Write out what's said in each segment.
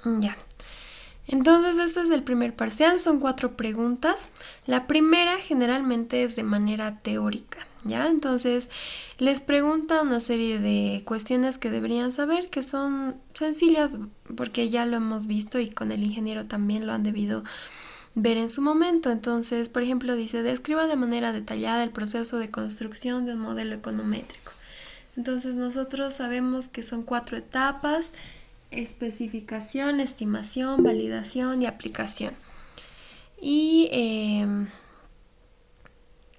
Ya. Entonces, este es el primer parcial, son 4 preguntas. La primera generalmente es de manera teórica, ¿ya? Entonces, les pregunta una serie de cuestiones que deberían saber, que son sencillas porque ya lo hemos visto y con el ingeniero también lo han debido ver en su momento. Entonces, por ejemplo, dice, describa de manera detallada el proceso de construcción de un modelo econométrico. Entonces, nosotros sabemos que son 4 etapas: especificación, estimación, validación y aplicación. Y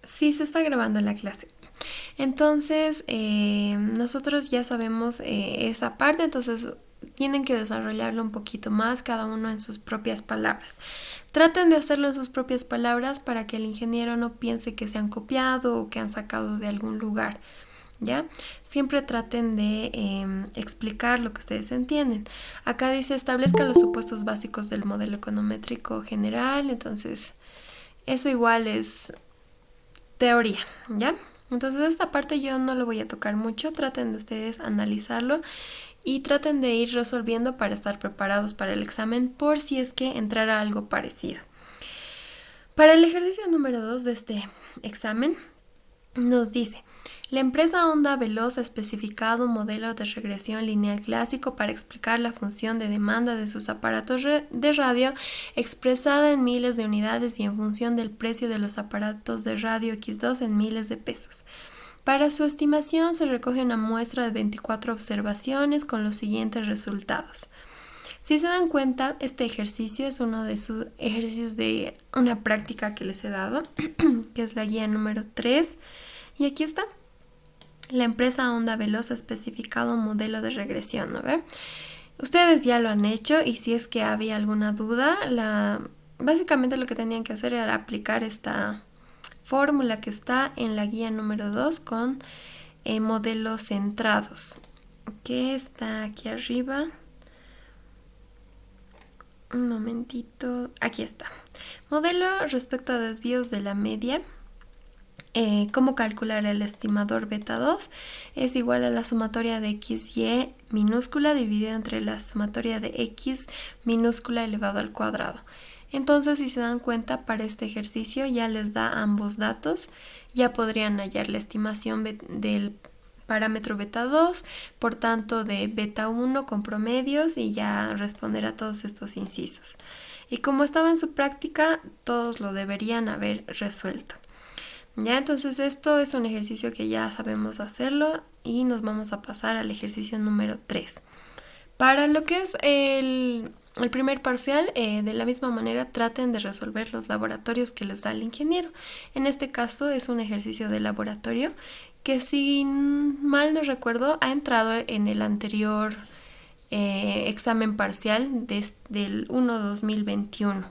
sí se está grabando la clase. Entonces, nosotros ya sabemos esa parte, entonces tienen que desarrollarlo un poquito más, cada uno en sus propias palabras. Traten de hacerlo en sus propias palabras para que el ingeniero no piense que se han copiado o que han sacado de algún lugar. ¿Ya? Siempre traten de explicar lo que ustedes entienden. Acá dice, establezca los supuestos básicos del modelo econométrico general. Entonces, eso igual es teoría, ¿ya? Entonces, esta parte yo no lo voy a tocar mucho. Traten de ustedes analizarlo y traten de ir resolviendo para estar preparados para el examen por si es que entrara algo parecido. Para el ejercicio número 2 de este examen, nos dice, la empresa Onda Veloz ha especificado un modelo de regresión lineal clásico para explicar la función de demanda de sus aparatos de radio expresada en miles de unidades y en función del precio de los aparatos de radio X2 en miles de pesos. Para su estimación se recoge una muestra de 24 observaciones con los siguientes resultados. Si se dan cuenta, este ejercicio es uno de sus ejercicios de una práctica que les he dado, que es la guía número 3. Y aquí está. La empresa Onda Veloz ha especificado un modelo de regresión, ¿no ve? Ustedes ya lo han hecho y si es que había alguna duda, básicamente lo que tenían que hacer era aplicar esta fórmula que está en la guía número 2 con modelos centrados, que está aquí arriba. Un momentito, aquí está. Modelo respecto a desvíos de la media. Cómo calcular el estimador beta 2 es igual a la sumatoria de XY minúscula dividido entre la sumatoria de X minúscula elevado al cuadrado. Entonces, si se dan cuenta, para este ejercicio ya les da ambos datos, ya podrían hallar la estimación del parámetro beta 2, por tanto de beta 1 con promedios y ya responder a todos estos incisos. Y como estaba en su práctica, todos lo deberían haber resuelto. Ya, entonces esto es un ejercicio que ya sabemos hacerlo y nos vamos a pasar al ejercicio número 3. Para lo que es el primer parcial, de la misma manera traten de resolver los laboratorios que les da el ingeniero. En este caso es un ejercicio de laboratorio que, si mal no recuerdo, ha entrado en el anterior examen parcial del 1-2021.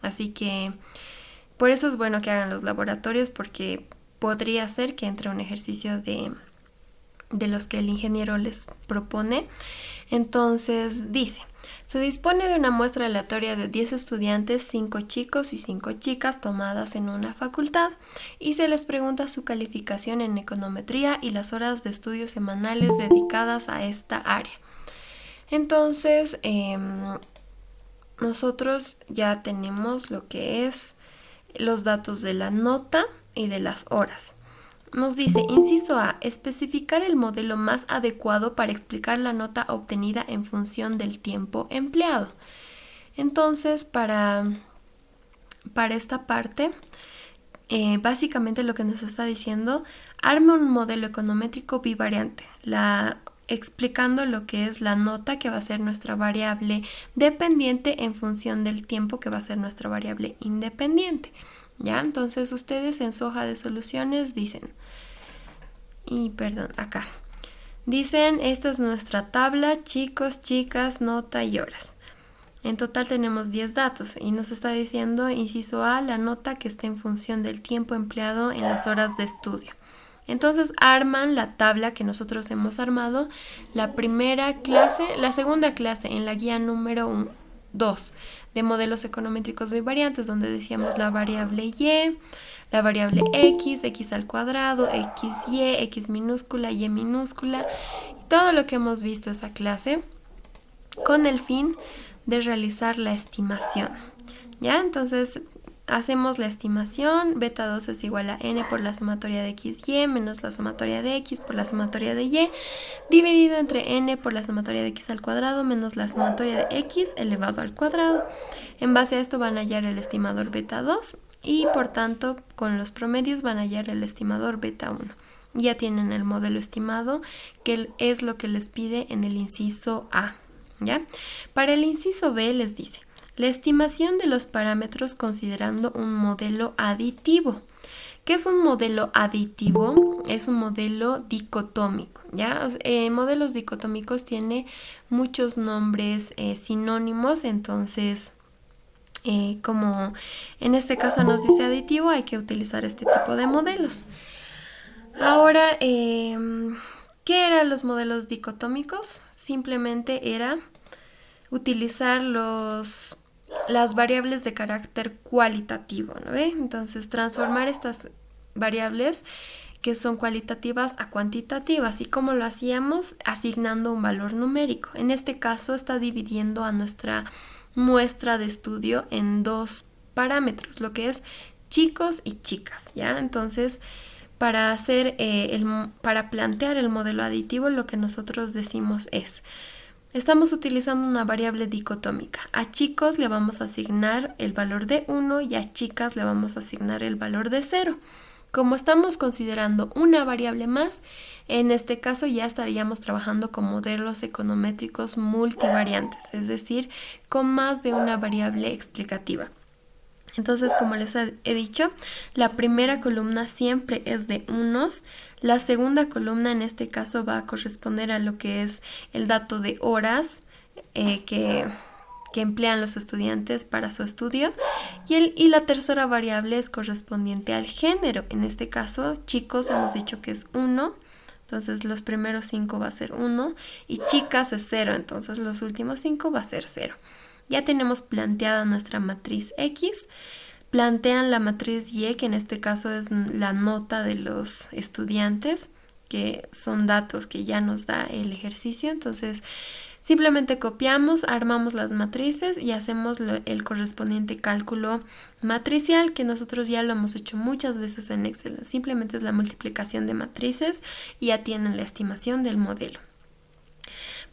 Así que por eso es bueno que hagan los laboratorios, porque podría ser que entre un ejercicio de los que el ingeniero les propone. Entonces dice, se dispone de una muestra aleatoria de 10 estudiantes, 5 chicos y 5 chicas tomadas en una facultad y se les pregunta su calificación en econometría y las horas de estudios semanales dedicadas a esta área. Entonces, nosotros ya tenemos lo que es los datos de la nota y de las horas. Nos dice, inciso A, especificar el modelo más adecuado para explicar la nota obtenida en función del tiempo empleado. Entonces, para esta parte, básicamente lo que nos está diciendo, arma un modelo econométrico bivariante, explicando lo que es la nota, que va a ser nuestra variable dependiente, en función del tiempo, que va a ser nuestra variable independiente. ¿Ya? Entonces ustedes en su hoja de soluciones dicen, acá dicen, esta es nuestra tabla, chicos, chicas, nota y horas. En total tenemos 10 datos y nos está diciendo, inciso A, la nota que está en función del tiempo empleado en las horas de estudio. Entonces arman la tabla que nosotros hemos armado, la segunda clase en la guía número 2 de modelos econométricos bivariantes, donde decíamos la variable y, la variable x, x al cuadrado, xy, x minúscula, y minúscula, y todo lo que hemos visto esa clase, con el fin de realizar la estimación. ¿Ya? Entonces hacemos la estimación, beta 2 es igual a n por la sumatoria de xy menos la sumatoria de x por la sumatoria de y, dividido entre n por la sumatoria de x al cuadrado menos la sumatoria de x elevado al cuadrado. En base a esto van a hallar el estimador beta 2 y por tanto con los promedios van a hallar el estimador beta 1. Ya tienen el modelo estimado, que es lo que les pide en el inciso A. ¿Ya? Para el inciso B les dice: la estimación de los parámetros considerando un modelo aditivo. ¿Qué es un modelo aditivo? Es un modelo dicotómico, ¿ya? Modelos dicotómicos tiene muchos nombres sinónimos, entonces como en este caso nos dice aditivo, hay que utilizar este tipo de modelos. Ahora, ¿qué eran los modelos dicotómicos? Simplemente era utilizar las variables de carácter cualitativo, ¿no ve? Entonces, transformar estas variables que son cualitativas a cuantitativas. ¿Y cómo lo hacíamos? Asignando un valor numérico. En este caso está dividiendo a nuestra muestra de estudio en dos parámetros, lo que es chicos y chicas, ¿ya? Entonces, para plantear el modelo aditivo, lo que nosotros decimos es: estamos utilizando una variable dicotómica. A chicos le vamos a asignar el valor de 1 y a chicas le vamos a asignar el valor de 0. Como estamos considerando una variable más, en este caso ya estaríamos trabajando con modelos econométricos multivariantes, es decir, con más de una variable explicativa. Entonces, como les he dicho, la primera columna siempre es de unos. La segunda columna en este caso va a corresponder a lo que es el dato de horas que emplean los estudiantes para su estudio. Y la tercera variable es correspondiente al género. En este caso, chicos, hemos dicho que es 1. Entonces, los primeros 5 va a ser 1. Y chicas es 0. Entonces, los últimos 5 va a ser 0. Ya tenemos planteada nuestra matriz X, plantean la matriz Y, que en este caso es la nota de los estudiantes, que son datos que ya nos da el ejercicio. Entonces, simplemente copiamos, armamos las matrices y hacemos el correspondiente cálculo matricial, que nosotros ya lo hemos hecho muchas veces en Excel. Simplemente es la multiplicación de matrices y ya tienen la estimación del modelo.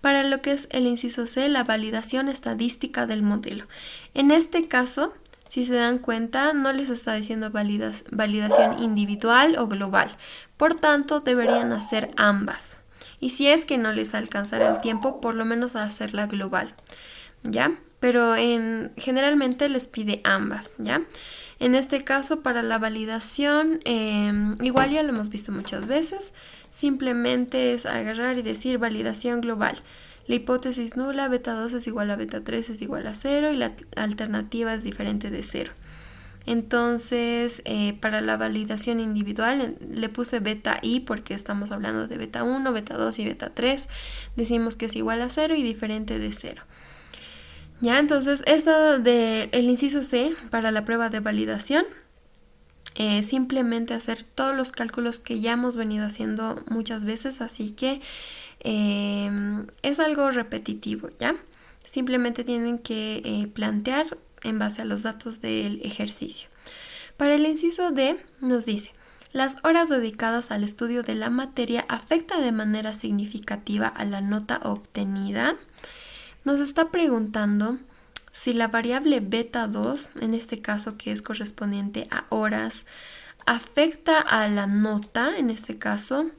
Para lo que es el inciso C, la validación estadística del modelo. En este caso, si se dan cuenta, no les está diciendo validación individual o global. Por tanto, deberían hacer ambas. Y si es que no les alcanzará el tiempo, por lo menos hacerla global, ¿ya? Pero generalmente les pide ambas, ¿ya? En este caso, para la validación, igual ya lo hemos visto muchas veces, simplemente es agarrar y decir validación global. La hipótesis nula, beta 2 es igual a beta 3 es igual a 0 y la alternativa es diferente de 0. Entonces, para la validación individual le puse beta i porque estamos hablando de beta 1, beta 2 y beta 3. Decimos que es igual a 0 y diferente de 0. Ya, entonces, esta del inciso C para la prueba de validación, simplemente hacer todos los cálculos que ya hemos venido haciendo muchas veces, así que es algo repetitivo, ¿ya? Simplemente tienen que plantear en base a los datos del ejercicio. Para el inciso D nos dice: las horas dedicadas al estudio de la materia afecta de manera significativa a la nota obtenida. Nos está preguntando si la variable beta 2, en este caso que es correspondiente a horas, afecta a la nota, en este caso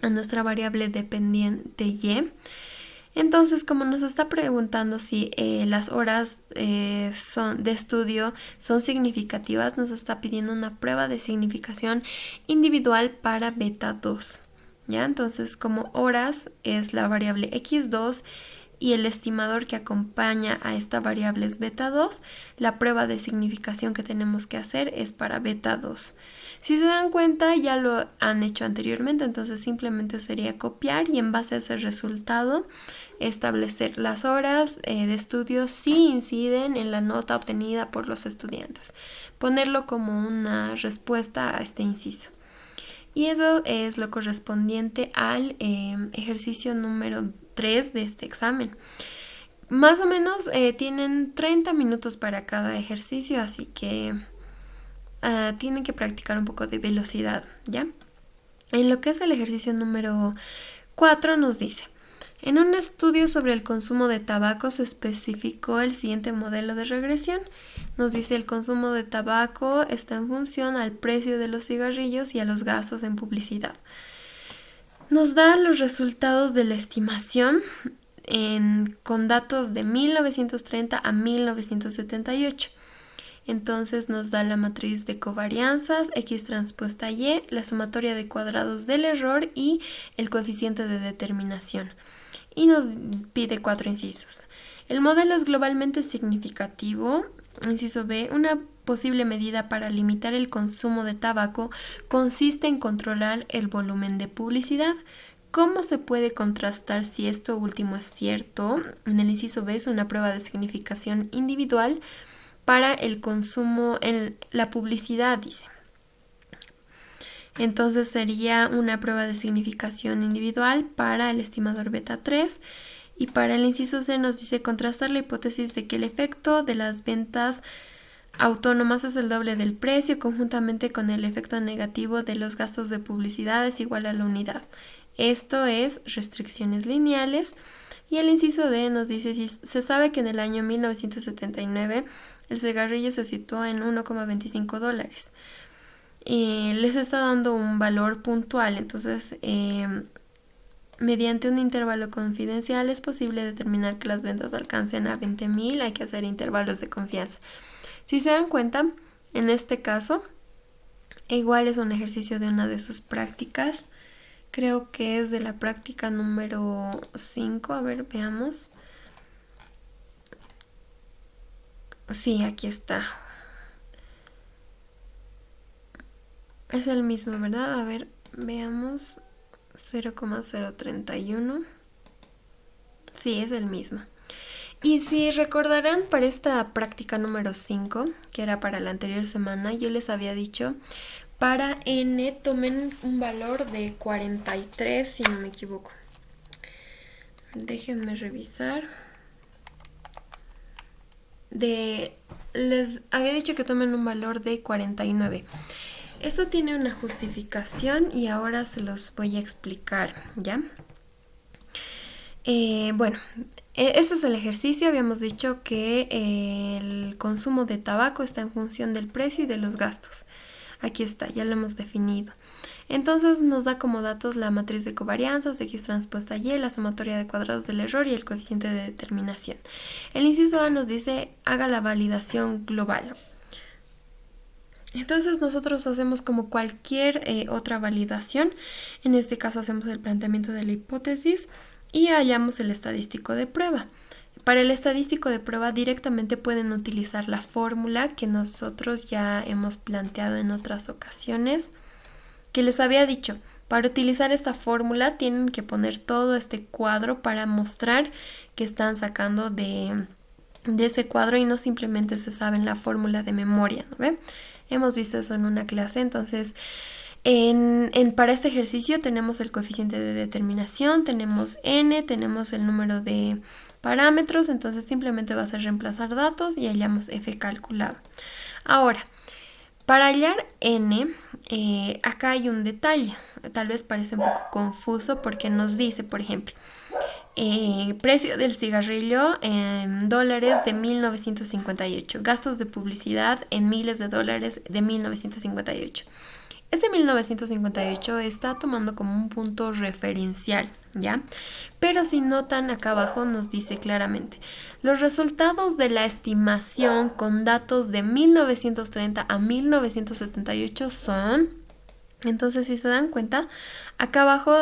a nuestra variable dependiente y. Entonces, como nos está preguntando si las horas de estudio son significativas, nos está pidiendo una prueba de significación individual para beta 2. ¿Ya? Entonces, como horas es la variable x2 y el estimador que acompaña a esta variable es beta 2, la prueba de significación que tenemos que hacer es para beta 2. Si se dan cuenta, ya lo han hecho anteriormente, entonces simplemente sería copiar y en base a ese resultado establecer las horas de estudio si inciden en la nota obtenida por los estudiantes. Ponerlo como una respuesta a este inciso. Y eso es lo correspondiente al ejercicio número 3 de este examen. Más o menos tienen 30 minutos para cada ejercicio, así que tienen que practicar un poco de velocidad, ¿ya? En lo que es el ejercicio número 4 nos dice: en un estudio sobre el consumo de tabaco se especificó el siguiente modelo de regresión. Nos dice: el consumo de tabaco está en función al precio de los cigarrillos y a los gastos en publicidad. Nos da los resultados de la estimación con datos de 1930 a 1978. Entonces nos da la matriz de covarianzas, X transpuesta Y, la sumatoria de cuadrados del error y el coeficiente de determinación. Y nos pide 4 incisos. El modelo es globalmente significativo. Inciso B: una posible medida para limitar el consumo de tabaco consiste en controlar el volumen de publicidad. ¿Cómo se puede contrastar si esto último es cierto? En el inciso B es una prueba de significación individual para el consumo en la publicidad, dice. Entonces sería una prueba de significación individual para el estimador beta 3. Y para el inciso C nos dice: contrastar la hipótesis de que el efecto de las ventas autónomas es el doble del precio conjuntamente con el efecto negativo de los gastos de publicidad es igual a la unidad. Esto es restricciones lineales. Y el inciso D nos dice: si se sabe que en el año 1979 el cigarrillo se situó en $1,25. Les está dando un valor puntual, entonces mediante un intervalo confidencial es posible determinar que las ventas alcancen a 20.000. Hay que hacer intervalos de confianza. Si se dan cuenta, en este caso, igual es un ejercicio de una de sus prácticas. Creo que es de la práctica número 5. A ver, veamos. Sí, aquí está. Es el mismo, ¿verdad? A ver, veamos. 0,031. Sí, es el mismo. Y si recordarán, para esta práctica número 5, que era para la anterior semana, yo les había dicho: para n tomen un valor de 43, si no me equivoco. Déjenme revisar. Les había dicho que tomen un valor de 49. Esto tiene una justificación y ahora se los voy a explicar, ¿ya? Bueno, este es el ejercicio. Habíamos dicho que el consumo de tabaco está en función del precio y de los gastos. Aquí está, ya lo hemos definido. Entonces nos da como datos la matriz de covarianzas, X transpuesta Y, la sumatoria de cuadrados del error y el coeficiente de determinación. El inciso A nos dice: haga la validación global. Entonces nosotros hacemos como cualquier otra validación. En este caso hacemos el planteamiento de la hipótesis y hallamos el estadístico de prueba. Para el estadístico de prueba directamente pueden utilizar la fórmula que nosotros ya hemos planteado en otras ocasiones, que les había dicho. Para utilizar esta fórmula tienen que poner todo este cuadro para mostrar que están sacando de ese cuadro y no simplemente se saben la fórmula de memoria, ¿no ve? Hemos visto eso en una clase. Entonces para este ejercicio tenemos el coeficiente de determinación, tenemos n, tenemos el número de parámetros. Entonces simplemente va a ser reemplazar datos y hallamos f calculado. Ahora, para hallar n, acá hay un detalle. Tal vez parece un poco confuso porque nos dice, por ejemplo, precio del cigarrillo en dólares de 1958, gastos de publicidad en miles de dólares de 1958. Este 1958 está tomando como un punto referencial, ¿ya? Pero si notan acá abajo nos dice claramente: los resultados de la estimación con datos de 1930 a 1978 son... Entonces, si se dan cuenta, acá abajo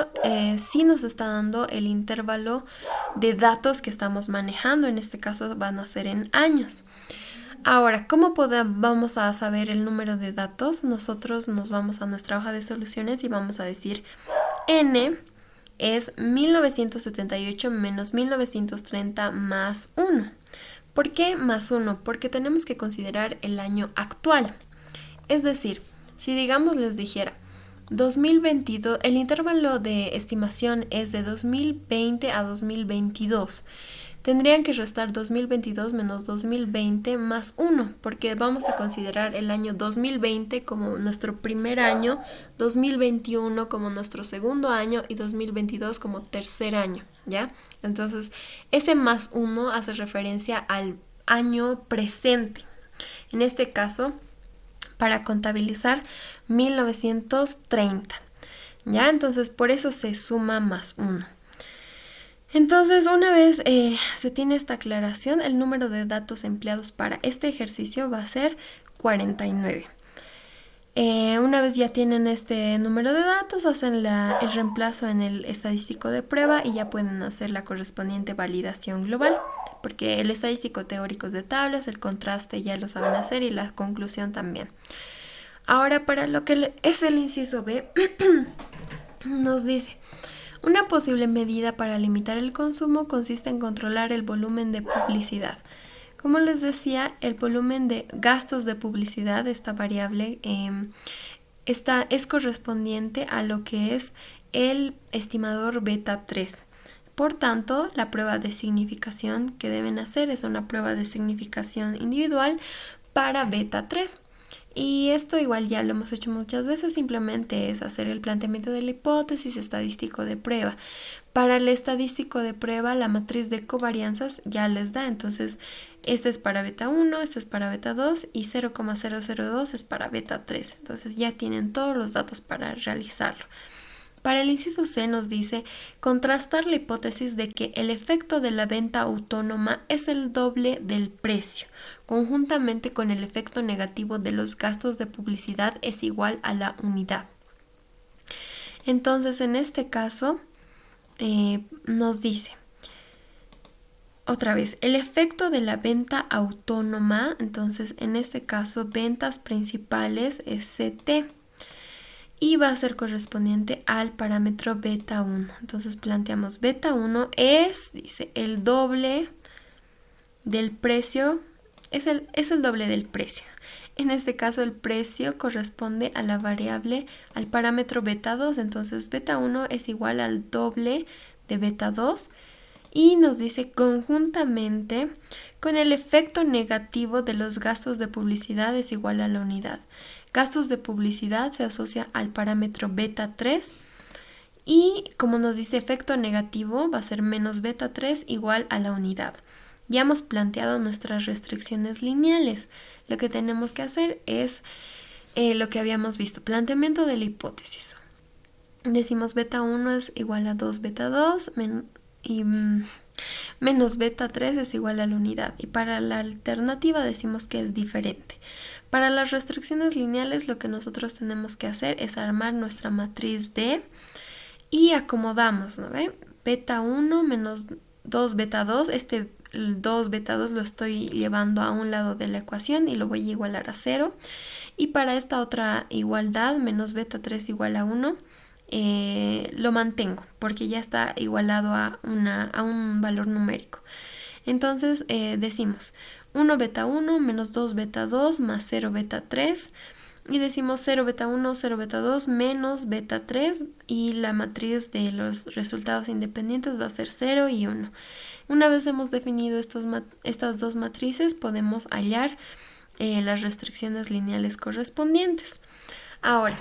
sí nos está dando el intervalo de datos que estamos manejando. En este caso van a ser en años. Ahora, ¿cómo vamos a saber el número de datos? Nosotros nos vamos a nuestra hoja de soluciones y vamos a decir: n es 1978 menos 1930 más 1. ¿Por qué más 1? Porque tenemos que considerar el año actual. Es decir, si digamos les dijera 2022, el intervalo de estimación es de 2020 a 2022. tendrían que restar 2022 menos 2020 más 1, porque vamos a considerar el año 2020 como nuestro primer año, 2021 como nuestro segundo año y 2022 como tercer año, ¿ya? Entonces, ese más 1 hace referencia al año presente. En este caso, para contabilizar 1930, ¿ya? Entonces, por eso se suma más 1. Entonces, una vez se tiene esta aclaración, el número de datos empleados para este ejercicio va a ser 49. Una vez ya tienen este número de datos, hacen el reemplazo en el estadístico de prueba y ya pueden hacer la correspondiente validación global, porque el estadístico teórico es de tablas, el contraste ya lo saben hacer y la conclusión también. Ahora, para lo que es el inciso B, nos dice: una posible medida para limitar el consumo consiste en controlar el volumen de publicidad. Como les decía, el volumen de gastos de publicidad, esta variable, es correspondiente a lo que es el estimador beta 3. Por tanto, la prueba de significación que deben hacer es una prueba de significación individual para beta 3. Y esto igual ya lo hemos hecho muchas veces, simplemente es hacer el planteamiento de la hipótesis estadístico de prueba. Para el estadístico de prueba, la matriz de covarianzas ya les da, entonces este es para beta 1, este es para beta 2 y 0,002 es para beta 3. Entonces ya tienen todos los datos para realizarlo. Para el inciso C nos dice contrastar la hipótesis de que el efecto de la venta autónoma es el doble del precio, conjuntamente con el efecto negativo de los gastos de publicidad es igual a la unidad. Entonces, en este caso, nos dice, otra vez, el efecto de la venta autónoma, entonces en este caso, ventas principales es CT. Y va a ser correspondiente al parámetro beta 1. Entonces planteamos beta 1 dice, el doble del precio, es el doble del precio. En este caso el precio corresponde a la variable, al parámetro beta 2. Entonces beta 1 es igual al doble de beta 2. Y nos dice conjuntamente con el efecto negativo de los gastos de publicidad es igual a la unidad. Gastos de publicidad se asocia al parámetro beta 3 y como nos dice efecto negativo va a ser menos beta 3 igual a la unidad. Ya hemos planteado nuestras restricciones lineales. Lo que tenemos que hacer es lo que habíamos visto, planteamiento de la hipótesis. Decimos beta 1 es igual a 2 beta 2 y menos beta 3 es igual a la unidad. Y para la alternativa decimos que es diferente. Para las restricciones lineales lo que nosotros tenemos que hacer es armar nuestra matriz D y acomodamos, ¿no ve? Beta 1 menos 2 beta 2, este 2 beta 2 lo estoy llevando a un lado de la ecuación y lo voy a igualar a 0. Y para esta otra igualdad, menos beta 3 igual a 1, lo mantengo porque ya está igualado a un valor numérico. Entonces decimos 1 beta 1 menos 2 beta 2 más 0 beta 3 y decimos 0 beta 1, 0 beta 2 menos beta 3 y la matriz de los resultados independientes va a ser 0 y 1. Una vez hemos definido estas dos matrices podemos hallar las restricciones lineales correspondientes. Ahora,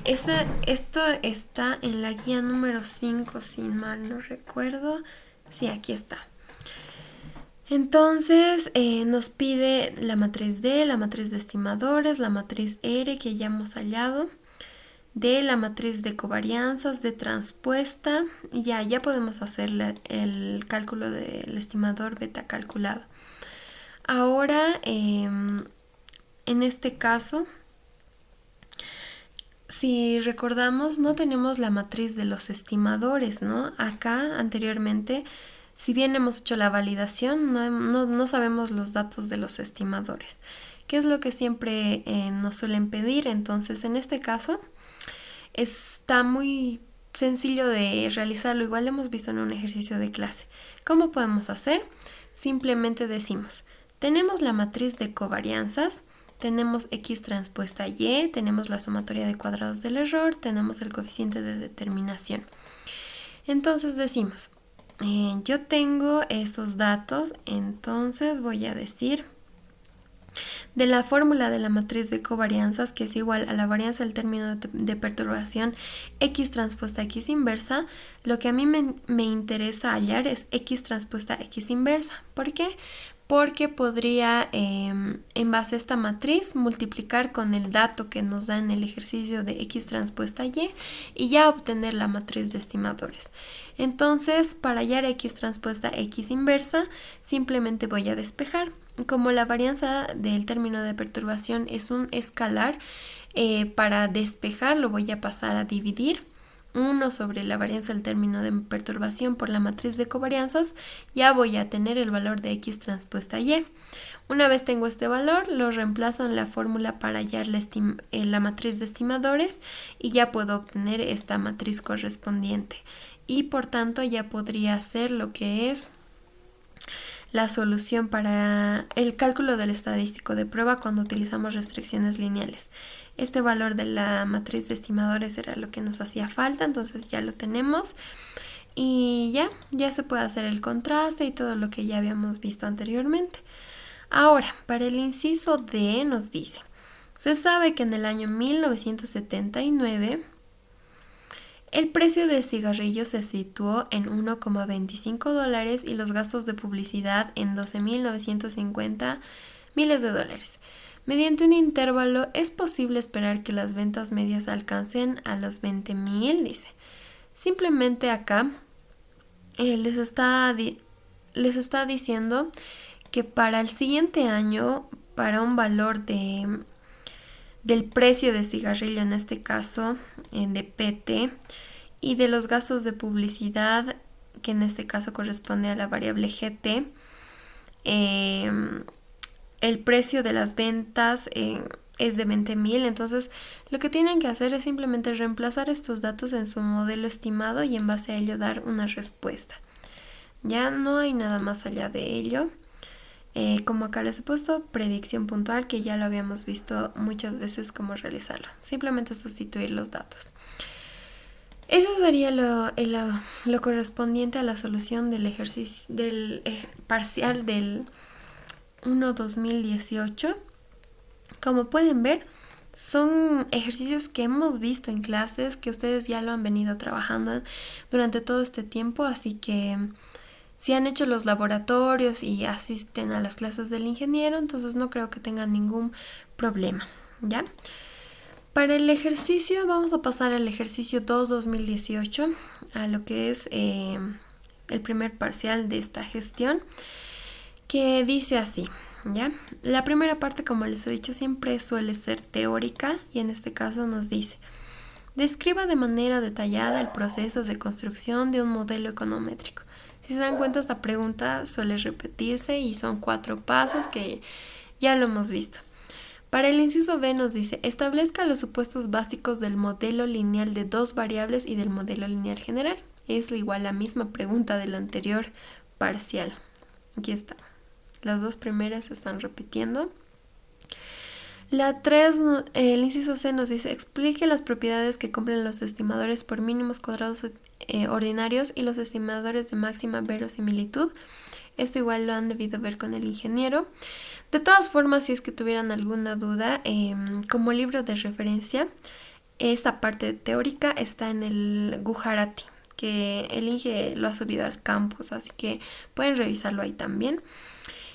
esto está en la guía número 5 si mal no recuerdo. Sí, aquí está. Entonces nos pide la matriz D, la matriz de estimadores, la matriz R que ya hemos hallado, de la matriz de covarianzas, de transpuesta, y ya podemos hacer el cálculo del estimador beta calculado. Ahora, en este caso, si recordamos, no tenemos la matriz de los estimadores, ¿no? Acá, anteriormente, si bien hemos hecho la validación, no sabemos los datos de los estimadores, que es lo que siempre nos suelen pedir. Entonces, en este caso, está muy sencillo de realizarlo. Igual lo hemos visto en un ejercicio de clase. ¿Cómo podemos hacer? Simplemente decimos, tenemos la matriz de covarianzas, tenemos X transpuesta Y, tenemos la sumatoria de cuadrados del error, tenemos el coeficiente de determinación. Entonces decimos, yo tengo esos datos, entonces voy a decir de la fórmula de la matriz de covarianzas, que es igual a la varianza del término de perturbación X transpuesta X inversa, lo que a mí me interesa hallar es X transpuesta X inversa. ¿Por qué? Porque podría, en base a esta matriz, multiplicar con el dato que nos da en el ejercicio de X transpuesta y ya obtener la matriz de estimadores. Entonces, para hallar X transpuesta X inversa, simplemente voy a despejar. Como la varianza del término de perturbación es un escalar, para despejar lo voy a pasar a dividir 1 sobre la varianza del término de perturbación por la matriz de covarianzas, ya voy a tener el valor de X transpuesta Y. Una vez tengo este valor, lo reemplazo en la fórmula para hallar la matriz de estimadores y ya puedo obtener esta matriz correspondiente. Y por tanto ya podría hacer lo que es la solución para el cálculo del estadístico de prueba cuando utilizamos restricciones lineales. Este valor de la matriz de estimadores era lo que nos hacía falta, entonces ya lo tenemos y ya se puede hacer el contraste y todo lo que ya habíamos visto anteriormente. Ahora, para el inciso D nos dice, se sabe que en el año 1979 el precio del cigarrillo se situó en $1,25 y los gastos de publicidad en 12.950 miles de dólares. Mediante un intervalo es posible esperar que las ventas medias alcancen a los 20.000, dice. Simplemente acá les está diciendo que para el siguiente año, para un valor del precio de cigarrillo, en este caso de PT, y de los gastos de publicidad, que en este caso corresponde a la variable GT, el precio de las ventas es de 20.000. Entonces lo que tienen que hacer es simplemente reemplazar estos datos en su modelo estimado y en base a ello dar una respuesta. Ya no hay nada más allá de ello. Como acá les he puesto, predicción puntual, que ya lo habíamos visto muchas veces cómo realizarlo. Simplemente sustituir los datos. Eso sería lo correspondiente a la solución del ejercicio del parcial del 1-2018. Como pueden ver, son ejercicios que hemos visto en clases, que ustedes ya lo han venido trabajando durante todo este tiempo, así que si han hecho los laboratorios y asisten a las clases del ingeniero, entonces no creo que tengan ningún problema, ¿ya? Para el ejercicio, vamos a pasar al ejercicio 2-2018, a lo que es el primer parcial de esta gestión, que dice así, ¿ya? La primera parte, como les he dicho, siempre suele ser teórica y en este caso nos dice: describa de manera detallada el proceso de construcción de un modelo econométrico. Si se dan cuenta, esta pregunta suele repetirse y son 4 pasos que ya lo hemos visto. Para el inciso B nos dice: establezca los supuestos básicos del modelo lineal de 2 variables y del modelo lineal general. Es igual la misma pregunta del anterior parcial. Aquí está. Las 2 primeras se están repitiendo. La 3, el inciso C nos dice: explique las propiedades que cumplen los estimadores por mínimos cuadrados ordinarios y los estimadores de máxima verosimilitud. Esto igual lo han debido ver con el ingeniero. De todas formas, si es que tuvieran alguna duda, como libro de referencia, esta parte teórica está en el Gujarati, que el Inge lo ha subido al campus, así que pueden revisarlo ahí también.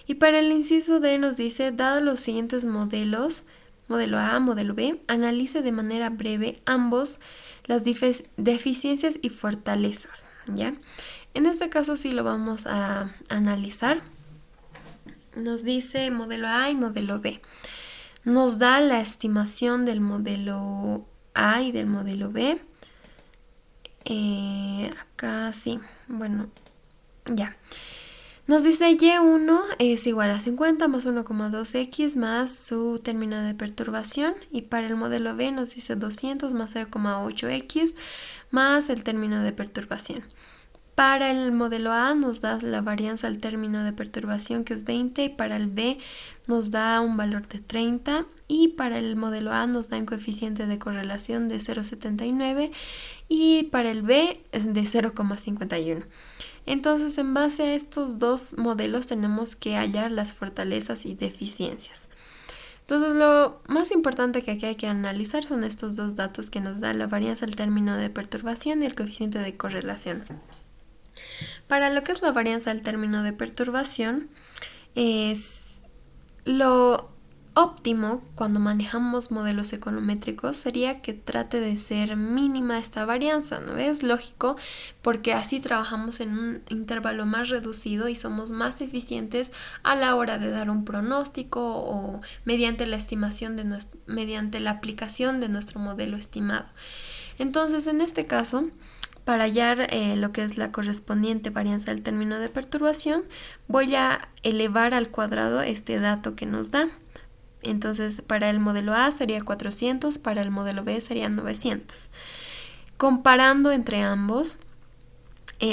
Y para el inciso D nos dice: dado los siguientes modelos, modelo A, modelo B, analice de manera breve ambos las deficiencias y fortalezas, ¿ya? En este caso sí lo vamos a analizar. Nos dice modelo A y modelo B. Nos da la estimación del modelo A y del modelo B. Acá sí, bueno, ya. Nos dice Y1 es igual a 50 más 1,2x más su término de perturbación. Y para el modelo B nos dice 200 más 0,8x más el término de perturbación. Para el modelo A nos da la varianza al término de perturbación, que es 20, y para el B nos da un valor de 30, y para el modelo A nos da un coeficiente de correlación de 0,79 y para el B de 0,51. Entonces, en base a estos dos modelos tenemos que hallar las fortalezas y deficiencias. Entonces, lo más importante que aquí hay que analizar son estos dos datos que nos da la varianza al término de perturbación y el coeficiente de correlación. Para lo que es la varianza al término de perturbación, es lo óptimo cuando manejamos modelos econométricos sería que trate de ser mínima esta varianza, ¿no? Es lógico porque así trabajamos en un intervalo más reducido y somos más eficientes a la hora de dar un pronóstico o mediante la estimación de mediante la aplicación de nuestro modelo estimado. Entonces, en este caso, para hallar lo que es la correspondiente varianza del término de perturbación, voy a elevar al cuadrado este dato que nos da. Entonces, para el modelo A sería 400, para el modelo B sería 900. Comparando entre ambos,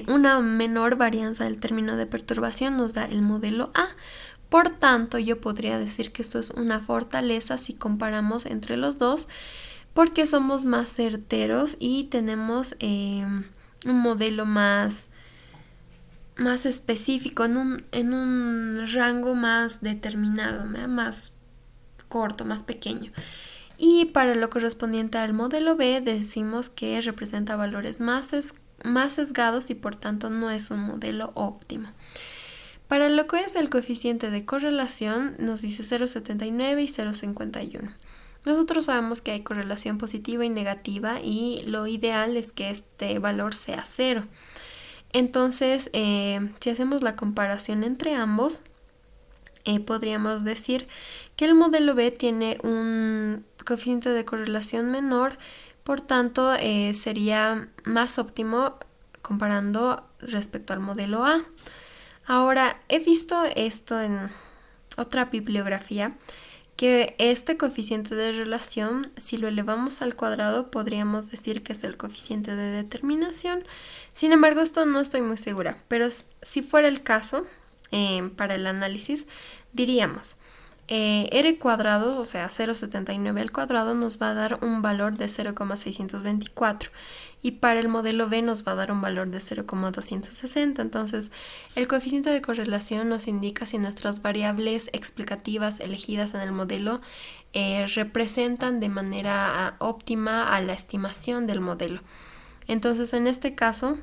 una menor varianza del término de perturbación nos da el modelo A. Por tanto, yo podría decir que esto es una fortaleza si comparamos entre los dos, porque somos más certeros y tenemos un modelo más específico, en un rango más determinado, más corto, más pequeño. Y para lo correspondiente al modelo B decimos que representa valores más sesgados y por tanto no es un modelo óptimo. Para lo que es el coeficiente de correlación nos dice 0,79 y 0,51. Nosotros sabemos que hay correlación positiva y negativa y lo ideal es que este valor sea 0. Entonces, si hacemos la comparación entre ambos, podríamos decir que el modelo B tiene un coeficiente de correlación menor, por tanto sería más óptimo comparando respecto al modelo A. Ahora, he visto esto en otra bibliografía, que este coeficiente de relación, si lo elevamos al cuadrado, podríamos decir que es el coeficiente de determinación. Sin embargo, esto no estoy muy segura, pero si fuera el caso, para el análisis, diríamos r cuadrado, o sea 0,79 al cuadrado, nos va a dar un valor de 0,624 y para el modelo B nos va a dar un valor de 0,260. Entonces, el coeficiente de correlación nos indica si nuestras variables explicativas elegidas en el modelo representan de manera óptima a la estimación del modelo. Entonces, en este caso,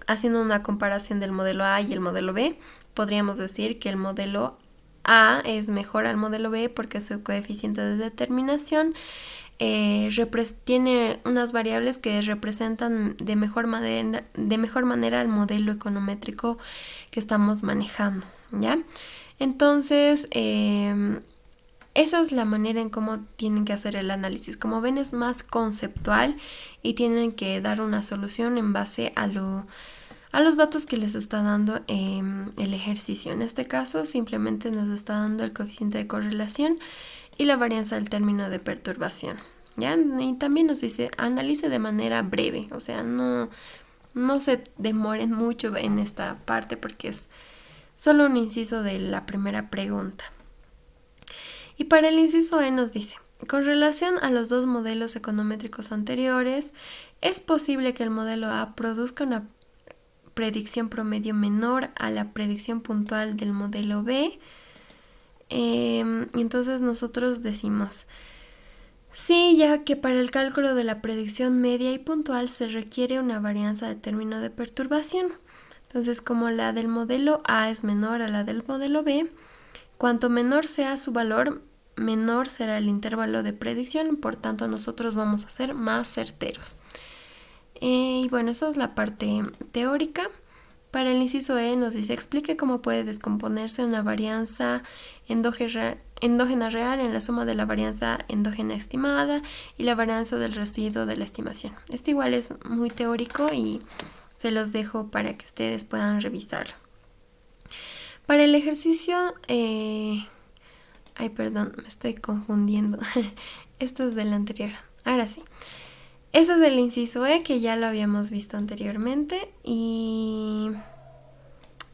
haciendo una comparación del modelo A y el modelo B, podríamos decir que el modelo A es mejor al modelo B porque su coeficiente de determinación tiene unas variables que representan de mejor manera el modelo econométrico que estamos manejando, ¿ya? Entonces, esa es la manera en cómo tienen que hacer el análisis. Como ven, es más conceptual y tienen que dar una solución en base a los datos que les está dando el ejercicio. En este caso, simplemente nos está dando el coeficiente de correlación y la varianza del término de perturbación, ¿ya? Y también nos dice, analice de manera breve, o sea, no se demoren mucho en esta parte porque es solo un inciso de la primera pregunta. Y para el inciso E nos dice, con relación a los dos modelos econométricos anteriores, es posible que el modelo A produzca una predicción promedio menor a la predicción puntual del modelo B. Entonces nosotros decimos, sí, ya que para el cálculo de la predicción media y puntual se requiere una varianza de término de perturbación. Entonces, como la del modelo A es menor a la del modelo B, cuanto menor sea su valor, menor será el intervalo de predicción, por tanto nosotros vamos a ser más certeros. Y bueno, esa es la parte teórica. Para el inciso E nos dice, explique cómo puede descomponerse una varianza endógena real en la suma de la varianza endógena estimada y la varianza del residuo de la estimación. Esto igual es muy teórico y se los dejo para que ustedes puedan revisarlo. Para el ejercicio, perdón, me estoy confundiendo. Esto es del anterior. Ahora sí. Ese es el inciso E, que ya lo habíamos visto anteriormente. Y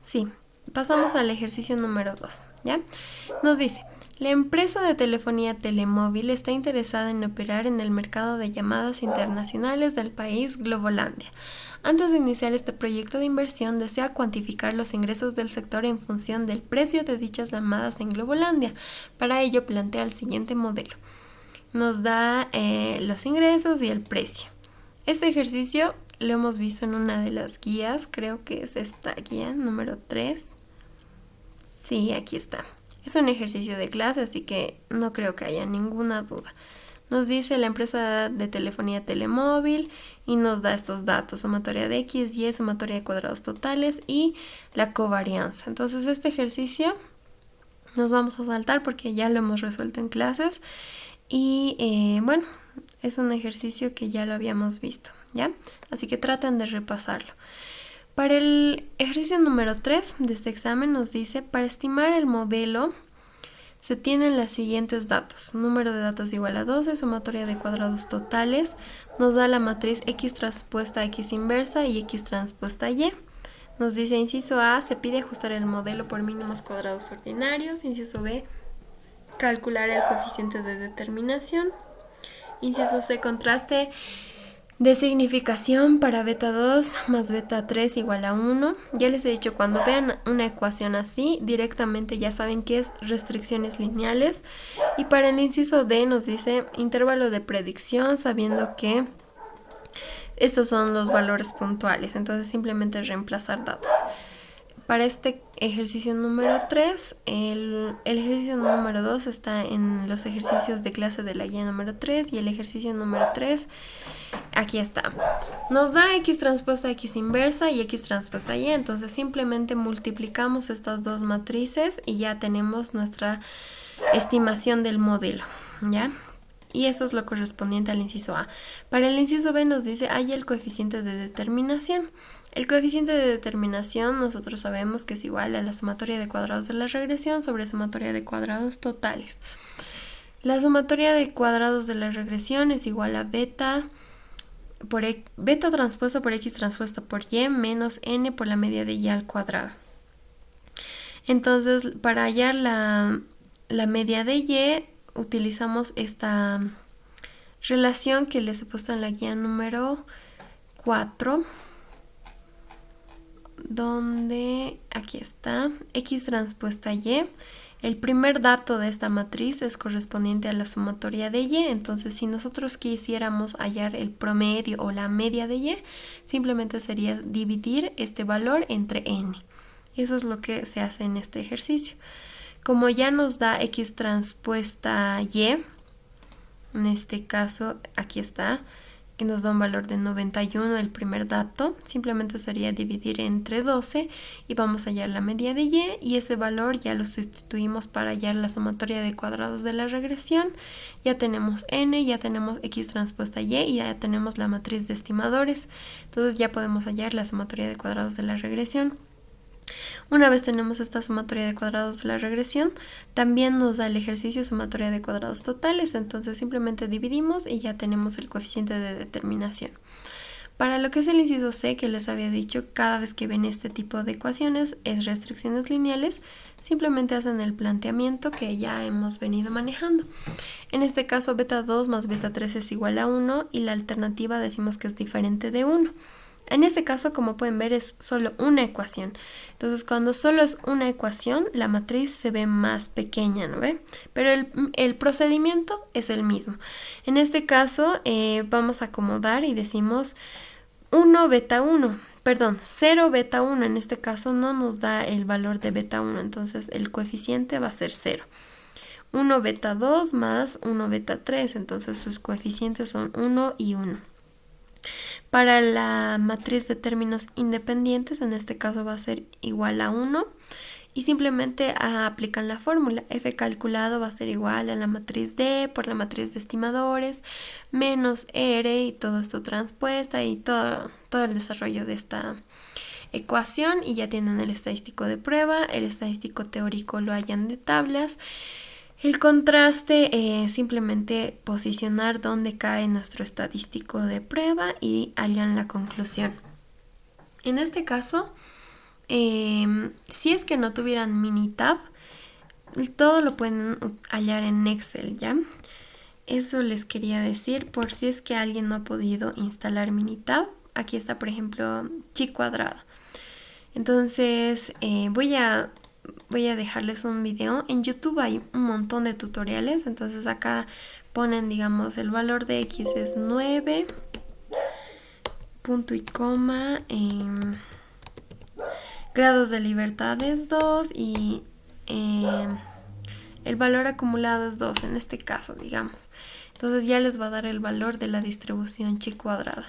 sí, pasamos al ejercicio número 2, ¿ya? Nos dice, la empresa de telefonía Telemóvil está interesada en operar en el mercado de llamadas internacionales del país Globolandia. Antes de iniciar este proyecto de inversión, desea cuantificar los ingresos del sector en función del precio de dichas llamadas en Globolandia. Para ello, plantea el siguiente modelo. Nos da los ingresos y el precio. Este ejercicio lo hemos visto en una de las guías, creo que es esta guía número 3. Sí, aquí está. Es un ejercicio de clase, así que no creo que haya ninguna duda. Nos dice la empresa de telefonía Telemóvil y nos da estos datos: sumatoria de X, Y, sumatoria de cuadrados totales y la covarianza. Entonces este ejercicio nos vamos a saltar porque ya lo hemos resuelto en clases y bueno, es un ejercicio que ya lo habíamos visto, ¿ya? Así que traten de repasarlo. Para el ejercicio número 3 de este examen nos dice, para estimar el modelo se tienen los siguientes datos. Número de datos igual a 12, sumatoria de cuadrados totales, nos da la matriz X transpuesta a X inversa y X transpuesta a Y. Nos dice, inciso A, se pide ajustar el modelo por mínimos cuadrados ordinarios. Inciso B, calcular el coeficiente de determinación. Inciso C, contraste de significación para beta 2 más beta 3 igual a 1. Ya les he dicho, cuando vean una ecuación así, directamente ya saben que es restricciones lineales. Y para el inciso D nos dice intervalo de predicción, sabiendo que estos son los valores puntuales. Entonces simplemente reemplazar datos. Para este ejercicio número 3, el ejercicio número 2 está en los ejercicios de clase de la guía número 3 y el ejercicio número 3, aquí está. Nos da X transpuesta a X inversa y X transpuesta a Y, entonces simplemente multiplicamos estas dos matrices y ya tenemos nuestra estimación del modelo, ¿ya? Y eso es lo correspondiente al inciso A. Para el inciso B nos dice, hay el coeficiente de determinación. El coeficiente de determinación nosotros sabemos que es igual a la sumatoria de cuadrados de la regresión sobre sumatoria de cuadrados totales. La sumatoria de cuadrados de la regresión es igual a beta transpuesta por X transpuesta por Y menos N por la media de Y al cuadrado. Entonces, para hallar la media de Y, utilizamos esta relación que les he puesto en la guía número 4, donde aquí está X transpuesta Y. El primer dato de esta matriz es correspondiente a la sumatoria de Y, entonces si nosotros quisiéramos hallar el promedio o la media de Y, simplemente sería dividir este valor entre N. Eso es lo que se hace en este ejercicio. Como ya nos da X transpuesta Y, en este caso aquí está, que nos da un valor de 91 el primer dato, simplemente sería dividir entre 12 y vamos a hallar la media de Y, y ese valor ya lo sustituimos para hallar la sumatoria de cuadrados de la regresión. Ya tenemos N, ya tenemos X transpuesta Y y ya tenemos la matriz de estimadores, entonces ya podemos hallar la sumatoria de cuadrados de la regresión. Una vez tenemos esta sumatoria de cuadrados de la regresión, también nos da el ejercicio sumatoria de cuadrados totales, entonces simplemente dividimos y ya tenemos el coeficiente de determinación. Para lo que es el inciso C, que les había dicho, cada vez que ven este tipo de ecuaciones es restricciones lineales, simplemente hacen el planteamiento que ya hemos venido manejando. En este caso, beta 2 más beta 3 es igual a 1 y la alternativa decimos que es diferente de 1. En este caso, como pueden ver, es solo una ecuación. Entonces, cuando solo es una ecuación, la matriz se ve más pequeña, ¿no ve? Pero el procedimiento es el mismo. En este caso, vamos a acomodar y decimos 0 beta 1. En este caso no nos da el valor de beta 1, entonces el coeficiente va a ser 0. 1 beta 2 más 1 beta 3, entonces sus coeficientes son 1 y 1. Para la matriz de términos independientes, en este caso va a ser igual a 1 y simplemente aplican la fórmula. F calculado va a ser igual a la matriz D por la matriz de estimadores menos R y todo esto transpuesta y todo el desarrollo de esta ecuación, y ya tienen el estadístico de prueba. El estadístico teórico lo hallan de tablas. El contraste simplemente posicionar dónde cae nuestro estadístico de prueba y hallan la conclusión. En este caso, si es que no tuvieran Minitab, todo lo pueden hallar en Excel, ¿ya? Eso les quería decir por si es que alguien no ha podido instalar Minitab. Aquí está, por ejemplo, chi cuadrado. Entonces, voy a dejarles un video. En YouTube hay un montón de tutoriales. Entonces acá ponen, digamos, el valor de X es 9, punto y coma, grados de libertad es 2 y el valor acumulado es 2 en este caso, digamos. Entonces ya les va a dar el valor de la distribución chi cuadrada.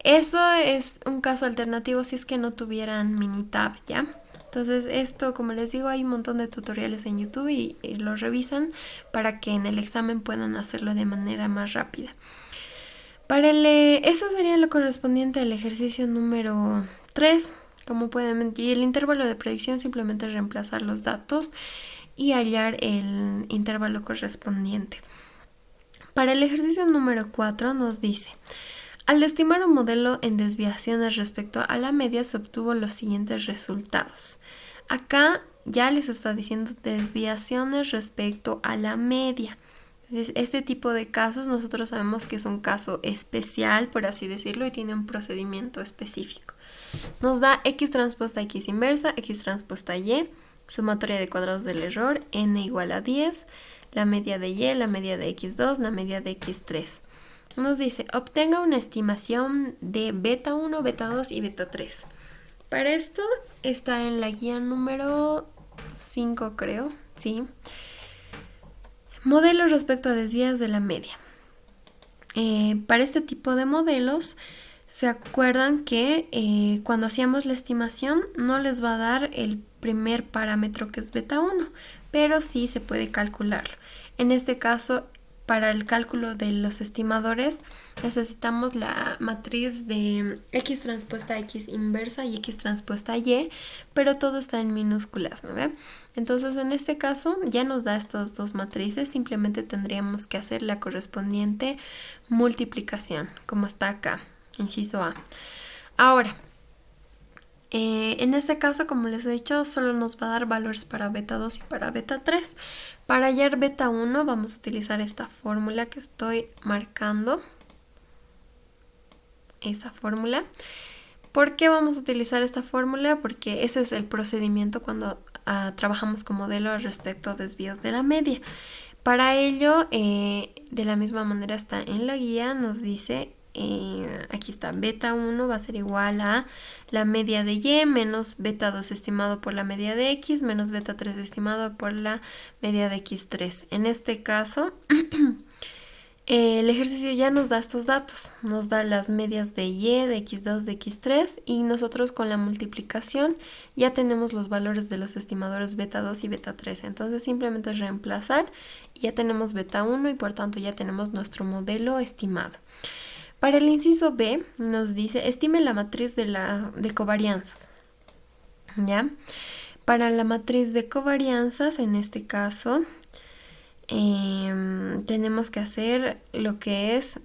Eso es un caso alternativo si es que no tuvieran Minitab, ¿ya? Entonces esto, como les digo, hay un montón de tutoriales en YouTube y lo revisan para que en el examen puedan hacerlo de manera más rápida. Eso sería lo correspondiente al ejercicio número 3. Como pueden ver, y el intervalo de predicción simplemente es reemplazar los datos y hallar el intervalo correspondiente. Para el ejercicio número 4 nos dice: al estimar un modelo en desviaciones respecto a la media se obtuvo los siguientes resultados. Acá ya les está diciendo desviaciones respecto a la media. Entonces, este tipo de casos nosotros sabemos que es un caso especial, por así decirlo, y tiene un procedimiento específico. Nos da X transpuesta X inversa, X transpuesta Y, sumatoria de cuadrados del error, n igual a 10, la media de Y, la media de X2, la media de X3. Nos dice, obtenga una estimación de beta 1, beta 2 y beta 3. Para esto está en la guía número 5, creo, sí. Modelos respecto a desvíos de la media. Para este tipo de modelos, se acuerdan que cuando hacíamos la estimación no les va a dar el primer parámetro que es beta 1, pero sí se puede calcularlo. En este caso, para el cálculo de los estimadores necesitamos la matriz de X transpuesta X inversa y X transpuesta Y, pero todo está en minúsculas, ¿no ve? Entonces en este caso ya nos da estas dos matrices, simplemente tendríamos que hacer la correspondiente multiplicación, como está acá, inciso A. Ahora, en este caso, como les he dicho, solo nos va a dar valores para beta 2 y para beta 3. Para hallar beta 1 vamos a utilizar esta fórmula que estoy marcando. Esa fórmula. ¿Por qué vamos a utilizar esta fórmula? Porque ese es el procedimiento cuando trabajamos con modelo respecto a desvíos de la media. Para ello, de la misma manera está en la guía, nos dice... aquí está, beta 1 va a ser igual a la media de Y menos beta 2 estimado por la media de X menos beta 3 estimado por la media de X3. En este caso, el ejercicio ya nos da estos datos, nos da las medias de Y, de X2, de X3 y nosotros con la multiplicación ya tenemos los valores de los estimadores beta 2 y beta 3. Entonces simplemente es reemplazar y ya tenemos beta 1 y por tanto ya tenemos nuestro modelo estimado. Para el inciso B nos dice, estime la matriz de covarianzas, ¿ya? Para la matriz de covarianzas, en este caso, tenemos que hacer lo que es,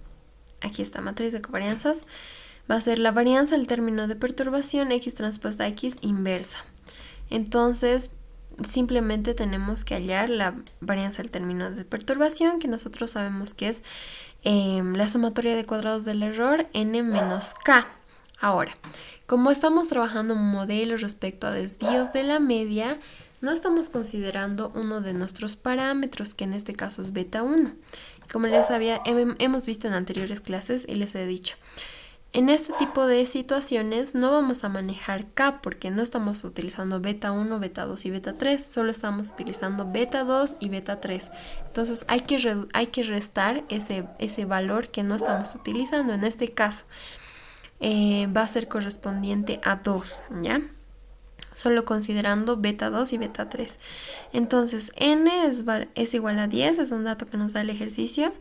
aquí está, matriz de covarianzas, va a ser la varianza al término de perturbación X transpuesta X inversa. Entonces, simplemente tenemos que hallar la varianza al término de perturbación, que nosotros sabemos que es la sumatoria de cuadrados del error n menos k. Ahora, como estamos trabajando un modelo respecto a desvíos de la media, no estamos considerando uno de nuestros parámetros, que en este caso es beta 1. Como hemos visto en anteriores clases y les he dicho, en este tipo de situaciones no vamos a manejar K porque no estamos utilizando beta 1, beta 2 y beta 3, solo estamos utilizando beta 2 y beta 3. Entonces hay que restar ese valor que no estamos utilizando. En este caso va a ser correspondiente a 2, ¿ya? Solo considerando beta 2 y beta 3. Entonces n es igual a 10, es un dato que nos da el ejercicio.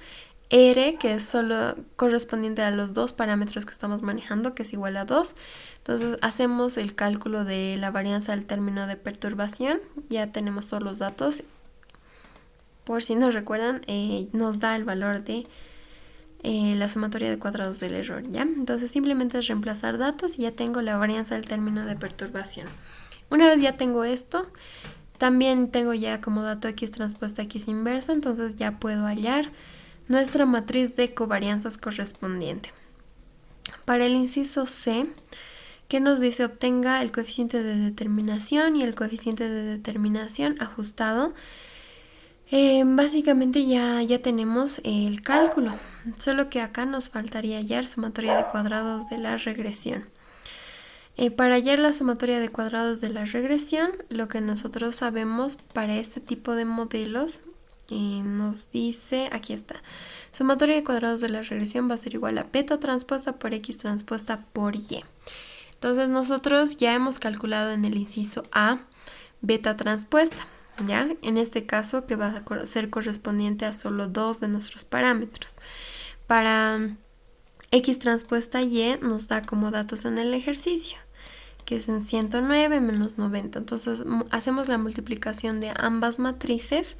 R, que es solo correspondiente a los dos parámetros que estamos manejando, que es igual a 2. Entonces hacemos el cálculo de la varianza al término de perturbación. Ya tenemos todos los datos. por si no recuerdan, nos da el valor de la sumatoria de cuadrados del error, ¿ya? Entonces simplemente es reemplazar datos y ya tengo la varianza del término de perturbación. Una vez ya tengo esto, también tengo ya como dato x transpuesta x inversa, entonces ya puedo hallar nuestra matriz de covarianzas correspondiente. Para el inciso C, que nos dice obtenga el coeficiente de determinación y el coeficiente de determinación ajustado. Básicamente ya tenemos el cálculo, solo que acá nos faltaría hallar sumatoria de cuadrados de la regresión. Para hallar la sumatoria de cuadrados de la regresión, lo que nosotros sabemos para este tipo de modelos nos dice, aquí está, sumatoria de cuadrados de la regresión va a ser igual a beta transpuesta por x transpuesta por y. Entonces nosotros ya hemos calculado en el inciso A beta transpuesta, ¿ya? En este caso que va a ser correspondiente a solo 2 de nuestros parámetros. Para x transpuesta y nos da como datos en el ejercicio, que es en 109 menos 90. Entonces hacemos la multiplicación de ambas matrices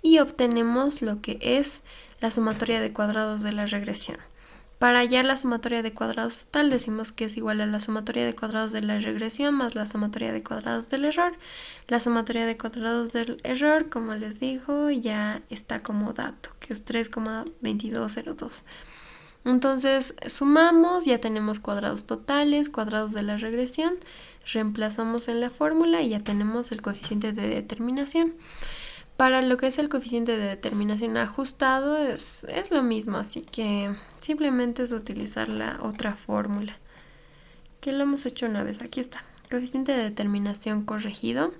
y obtenemos lo que es la sumatoria de cuadrados de la regresión. Para hallar la sumatoria de cuadrados total decimos que es igual a la sumatoria de cuadrados de la regresión más la sumatoria de cuadrados del error. La sumatoria de cuadrados del error, como les digo, ya está como dato, que es 3,2202. Entonces sumamos, ya tenemos cuadrados totales, cuadrados de la regresión, reemplazamos en la fórmula y ya tenemos el coeficiente de determinación. Para lo que es el coeficiente de determinación ajustado es lo mismo, así que simplemente es utilizar la otra fórmula, que lo hemos hecho una vez. Aquí está, coeficiente de determinación corregido.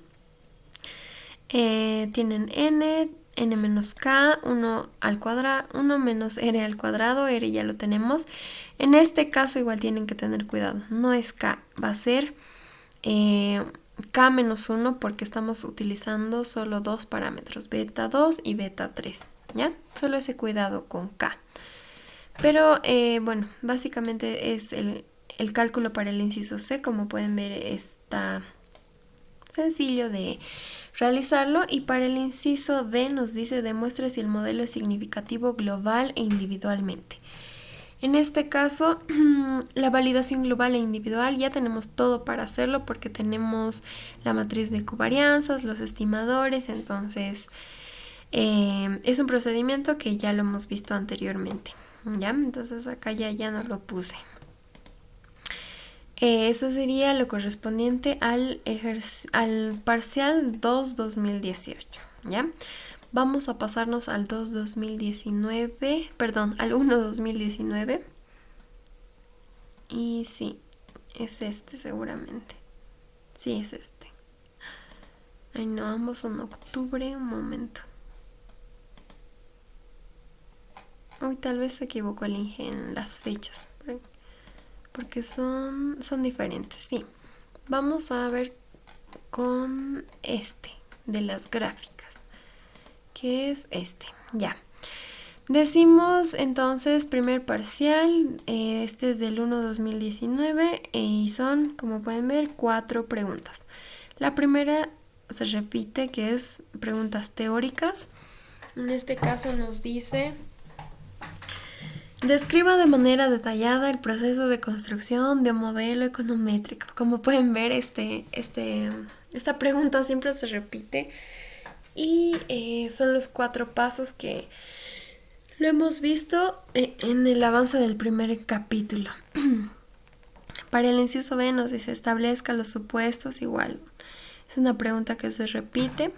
Tienen n menos k, 1 al cuadrado, 1 menos r al cuadrado, r ya lo tenemos. En este caso igual tienen que tener cuidado, no es k, va a ser k menos 1 porque estamos utilizando solo dos parámetros, beta 2 y beta 3, ¿ya? Solo ese cuidado con k. Pero bueno, básicamente es el cálculo para el inciso C, como pueden ver está sencillo de realizarlo. Y para el inciso D nos dice demuestre si el modelo es significativo global e individualmente. En este caso, la validación global e individual ya tenemos todo para hacerlo porque tenemos la matriz de covarianzas, los estimadores, entonces es un procedimiento que ya lo hemos visto anteriormente, ¿ya? Entonces acá ya no lo puse. Eso sería lo correspondiente al parcial 2 2018, ¿ya? Vamos a pasarnos al 2 2019, perdón, al 1 2019. Y sí, es este seguramente. Sí, es este. Ay no, ambos son octubre, un momento. Uy, tal vez se equivocó el Inge en las fechas, porque son diferentes, sí. Vamos a ver con este, de las gráficas, que es este, ya. Decimos entonces primer parcial, este es del 1 2019 y son, como pueden ver, 4 preguntas. La primera se repite, que es preguntas teóricas. En este caso nos dice: describa de manera detallada el proceso de construcción de un modelo econométrico. Como pueden ver, esta pregunta siempre se repite y son los 4 pasos que lo hemos visto en el avance del primer capítulo. Para el inciso B nos dice establezca los supuestos, igual. Es una pregunta que se repite.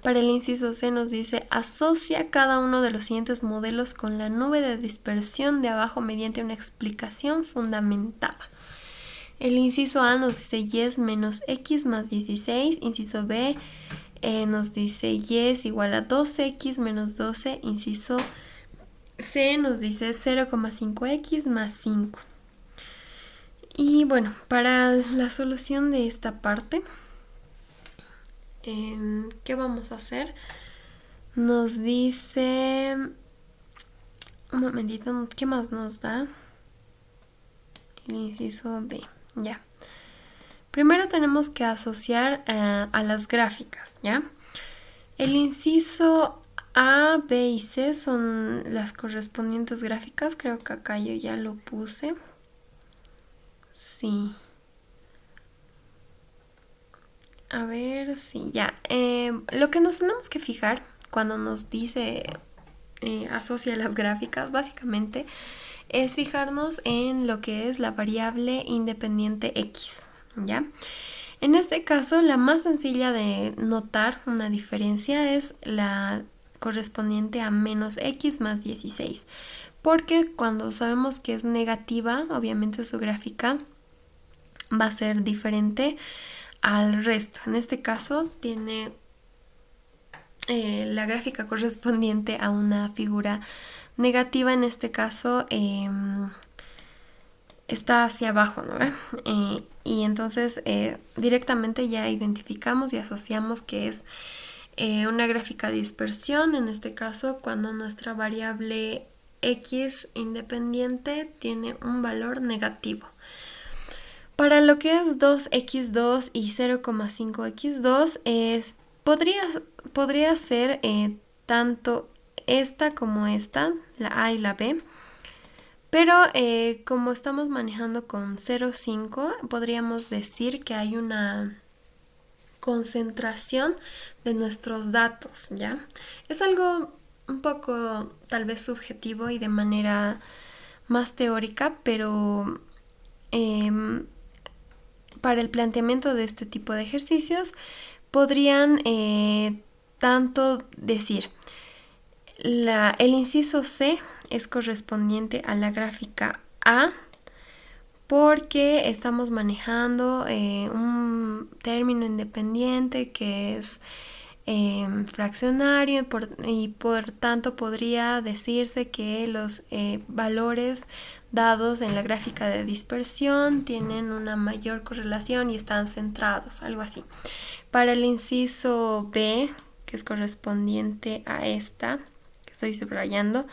Para el inciso C nos dice asocia cada uno de los siguientes modelos con la nube de dispersión de abajo mediante una explicación fundamentada. El inciso A nos dice y es menos x más 16. Inciso B nos dice y es igual a 12x menos 12. Inciso C nos dice 0,5x más 5. Y bueno, para la solución de esta parte, ¿qué vamos a hacer? Nos dice, un momentito, ¿qué más nos da? El inciso D, ya. Primero tenemos que asociar a las gráficas, ¿ya? El inciso A, B y C son las correspondientes gráficas. Creo que acá yo ya lo puse. Sí. A ver, sí, ya. Lo que nos tenemos que fijar cuando nos dice asocia las gráficas, básicamente, es fijarnos en lo que es la variable independiente X, ¿ya? En este caso, la más sencilla de notar una diferencia es la correspondiente a menos X más 16, porque cuando sabemos que es negativa, obviamente su gráfica va a ser diferente al resto. En este caso tiene la gráfica correspondiente a una figura negativa. En este caso está hacia abajo, ¿no? Y entonces directamente ya identificamos y asociamos que es una gráfica de dispersión, en este caso cuando nuestra variable X independiente tiene un valor negativo. Para lo que es 2x2 y 0,5x2 podría ser tanto esta como esta, la A y la B. Pero como estamos manejando con 0,5, podríamos decir que hay una concentración de nuestros datos, ¿ya? Es algo un poco tal vez subjetivo y de manera más teórica, pero para el planteamiento de este tipo de ejercicios podrían tanto decir el inciso C es correspondiente a la gráfica A porque estamos manejando un término independiente que es fraccionario y por tanto podría decirse que los valores dados en la gráfica de dispersión tienen una mayor correlación y están centrados, algo así. Para el inciso B, que es correspondiente a esta, que estoy subrayando,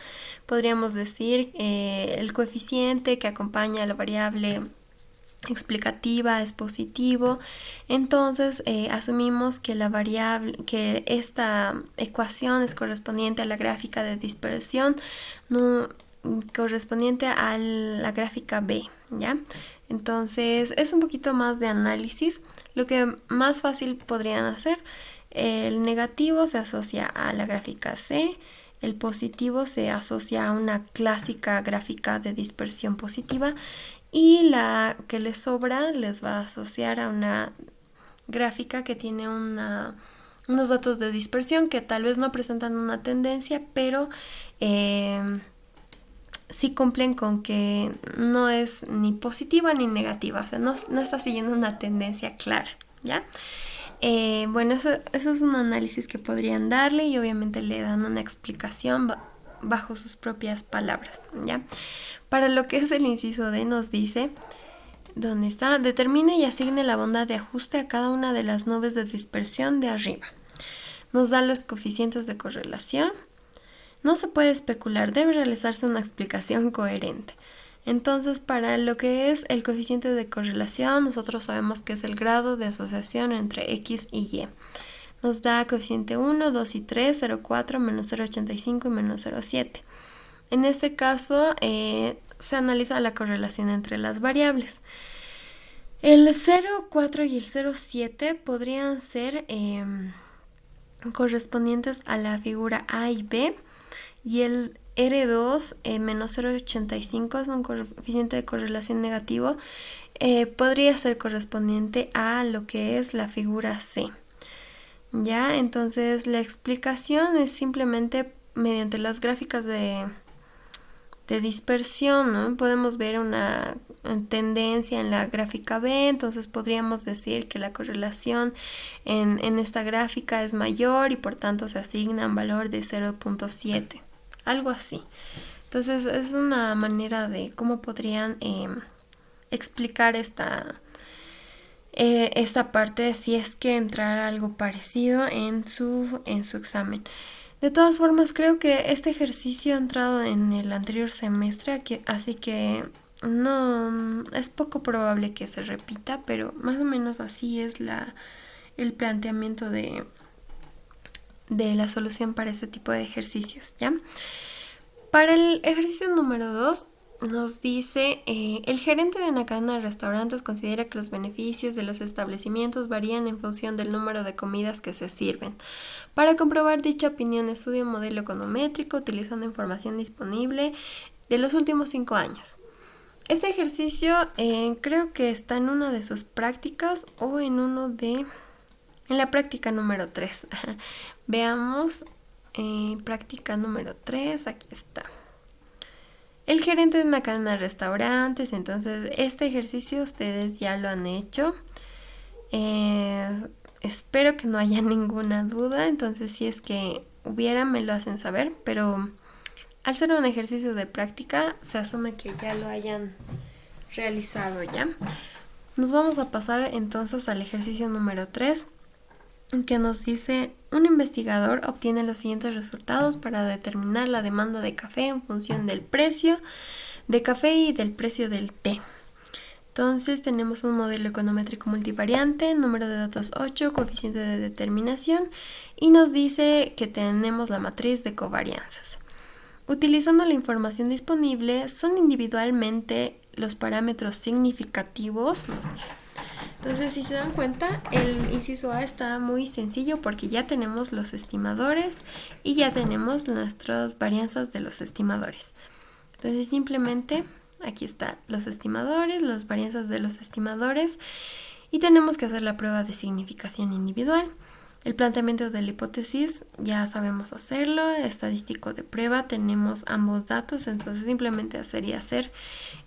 podríamos decir el coeficiente que acompaña a la variable explicativa es positivo. Entonces asumimos que que esta ecuación es correspondiente a la gráfica de dispersión, no correspondiente a la gráfica B, ¿ya? Entonces es un poquito más de análisis. Lo que más fácil podrían hacer, el negativo se asocia a la gráfica C, el positivo se asocia a una clásica gráfica de dispersión positiva y la que les sobra les va a asociar a una gráfica que tiene unos datos de dispersión que tal vez no presentan una tendencia, pero sí cumplen con que no es ni positiva ni negativa, o sea, no está siguiendo una tendencia clara, ¿ya? Bueno, eso es un análisis que podrían darle y obviamente le dan una explicación bajo sus propias palabras, ¿ya? Para lo que es el inciso D nos dice, ¿dónde está? Determine y asigne la banda de ajuste a cada una de las nubes de dispersión de arriba. Nos da los coeficientes de correlación. No se puede especular, debe realizarse una explicación coherente. Entonces, para lo que es el coeficiente de correlación, nosotros sabemos que es el grado de asociación entre X y Y. Nos da coeficiente 1, 2 y 3, 0,4, menos 0,85 y menos 0,7. En este caso, se analiza la correlación entre las variables. El 0,4 y el 0,7 podrían ser correspondientes a la figura A y B, y el R2 menos 0,85 es un coeficiente de correlación negativo, podría ser correspondiente a lo que es la figura C. Ya, entonces la explicación es simplemente mediante las gráficas de dispersión, ¿no? Podemos ver una tendencia en la gráfica B, entonces podríamos decir que la correlación en esta gráfica es mayor y por tanto se asigna un valor de 0,7. Algo así. Entonces es una manera de cómo podrían explicar esta parte si es que entrara algo parecido en su examen. De todas formas, creo que este ejercicio ha entrado en el anterior semestre, así que no es poco probable que se repita, pero más o menos así es el planteamiento de la solución para este tipo de ejercicios, ¿ya? Para el ejercicio número 2 nos dice, el gerente de una cadena de restaurantes considera que los beneficios de los establecimientos varían en función del número de comidas que se sirven. Para comprobar dicha opinión, estudia un modelo econométrico utilizando información disponible de los últimos 5 años. Este ejercicio creo que está en una de sus prácticas o en la práctica número 3. Veamos, práctica número 3, aquí está. El gerente de una cadena de restaurantes, entonces este ejercicio ustedes ya lo han hecho. Espero que no haya ninguna duda, entonces si es que hubiera me lo hacen saber, pero al ser un ejercicio de práctica se asume que ya lo hayan realizado ya. Nos vamos a pasar entonces al ejercicio número 3, que nos dice: un investigador obtiene los siguientes resultados para determinar la demanda de café en función del precio de café y del precio del té. Entonces tenemos un modelo econométrico multivariante, número de datos 8, coeficiente de determinación, y nos dice que tenemos la matriz de covarianzas. Utilizando la información disponible, son individualmente los parámetros significativos, nos dice. Entonces, si se dan cuenta, el inciso A está muy sencillo porque ya tenemos los estimadores y ya tenemos nuestras varianzas de los estimadores. Entonces, simplemente aquí están los estimadores, las varianzas de los estimadores, y tenemos que hacer la prueba de significación individual. El planteamiento de la hipótesis ya sabemos hacerlo, estadístico de prueba, tenemos ambos datos, entonces simplemente sería hacer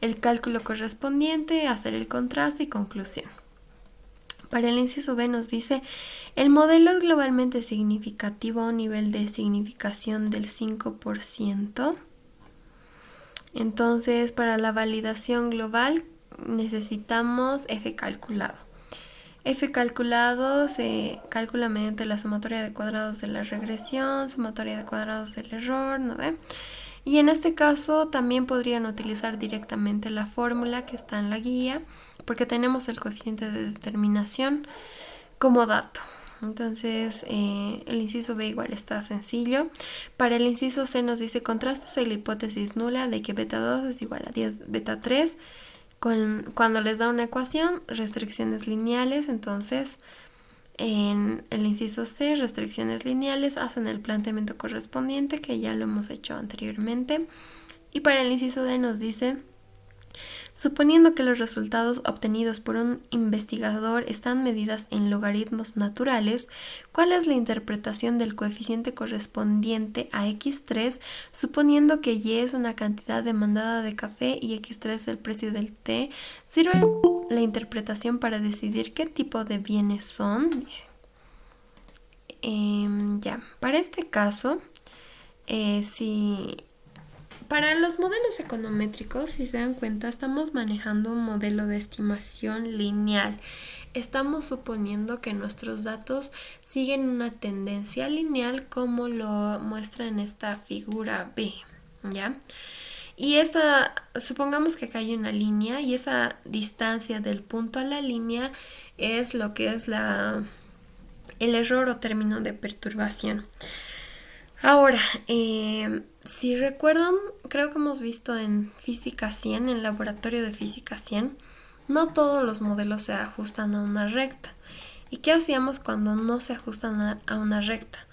el cálculo correspondiente, hacer el contraste y conclusión. Para el inciso B nos dice: el modelo es globalmente significativo a un nivel de significación del 5%. Entonces, para la validación global necesitamos F calculado. F calculado se calcula mediante la sumatoria de cuadrados de la regresión, sumatoria de cuadrados del error, ¿no ve? Y en este caso también podrían utilizar directamente la fórmula que está en la guía, porque tenemos el coeficiente de determinación como dato. Entonces, el inciso B igual está sencillo. Para el inciso C nos dice: contrastes la hipótesis nula de que beta 2 es igual a 10 beta 3 cuando les da una ecuación, restricciones lineales. Entonces, en el inciso C, restricciones lineales, hacen el planteamiento correspondiente, que ya lo hemos hecho anteriormente. Y para el inciso D nos dice: suponiendo que los resultados obtenidos por un investigador están medidas en logaritmos naturales, ¿cuál es la interpretación del coeficiente correspondiente a x3, suponiendo que y es una cantidad demandada de café y x3 es el precio del té? ¿Sirve la interpretación para decidir qué tipo de bienes son? Dice. Ya, para este caso, si para los modelos econométricos, si se dan cuenta, estamos manejando un modelo de estimación lineal. Estamos suponiendo que nuestros datos siguen una tendencia lineal, como lo muestra en esta figura B, ¿ya? Y supongamos que acá hay una línea, y esa distancia del punto a la línea es lo que es el error o término de perturbación. Ahora, si recuerdan, creo que hemos visto en Física 100, en el laboratorio de Física 100, no todos los modelos se ajustan a una recta. ¿Y qué hacíamos cuando no se ajustan a una recta?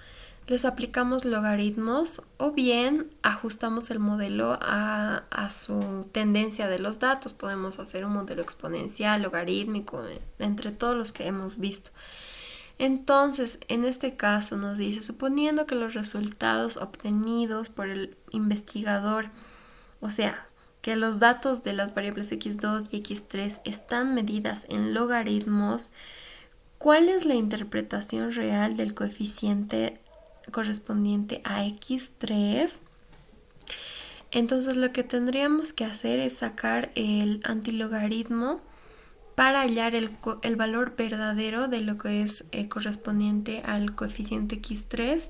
Les aplicamos logaritmos o bien ajustamos el modelo a su tendencia de los datos. Podemos hacer un modelo exponencial, logarítmico, entre todos los que hemos visto. Entonces, en este caso nos dice: suponiendo que los resultados obtenidos por el investigador, o sea, que los datos de las variables x2 y x3 están medidas en logaritmos, ¿cuál es la interpretación real del coeficiente correspondiente a x3? Entonces, lo que tendríamos que hacer es sacar el antilogaritmo para hallar el valor verdadero de lo que es correspondiente al coeficiente x3,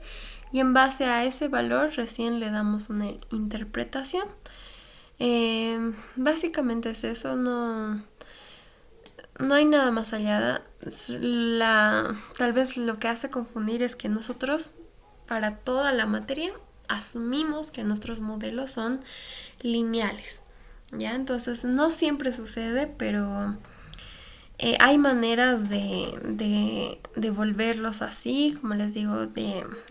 y en base a ese valor recién le damos una interpretación. Básicamente es eso, no hay nada más allá. Tal vez lo que hace confundir es que nosotros para toda la materia asumimos que nuestros modelos son lineales, ¿ya? Entonces no siempre sucede, pero hay maneras de volverlos así, como les digo,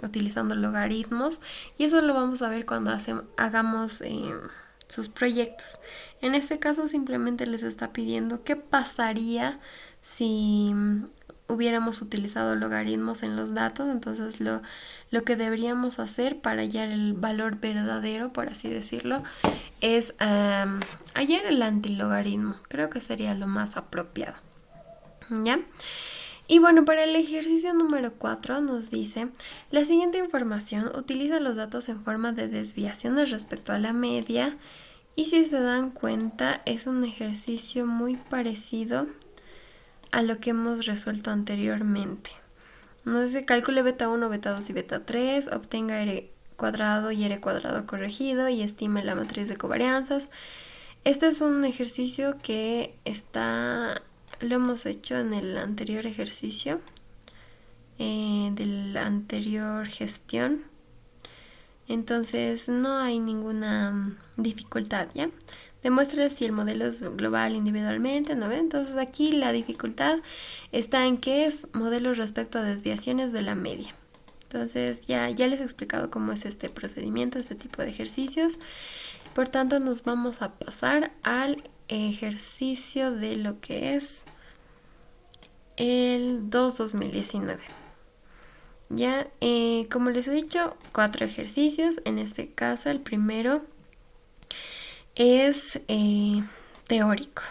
utilizando logaritmos, y eso lo vamos a ver cuando hagamos sus proyectos. En este caso simplemente les está pidiendo qué pasaría si hubiéramos utilizado logaritmos en los datos. Entonces lo que deberíamos hacer para hallar el valor verdadero, por así decirlo, es hallar el antilogaritmo. Creo que sería lo más apropiado, ¿ya? Y bueno, para el ejercicio número 4 nos dice: la siguiente información utiliza los datos en forma de desviaciones respecto a la media, y si se dan cuenta es un ejercicio muy parecido a lo que hemos resuelto anteriormente. Nos dice: calcule beta 1, beta 2 y beta 3, obtenga r cuadrado y r cuadrado corregido y estime la matriz de covarianzas. Este es un ejercicio que lo hemos hecho en el anterior ejercicio, de la anterior gestión. Entonces no hay ninguna dificultad, ¿ya? Demuestra si el modelo es global individualmente, ¿no? Entonces aquí la dificultad está en que es modelo respecto a desviaciones de la media. Entonces ya les he explicado cómo es este procedimiento, este tipo de ejercicios. Por tanto, nos vamos a pasar al ejercicio de lo que es el 2-2019. Ya, como les he dicho, 4 ejercicios. En este caso, el primero es teórico.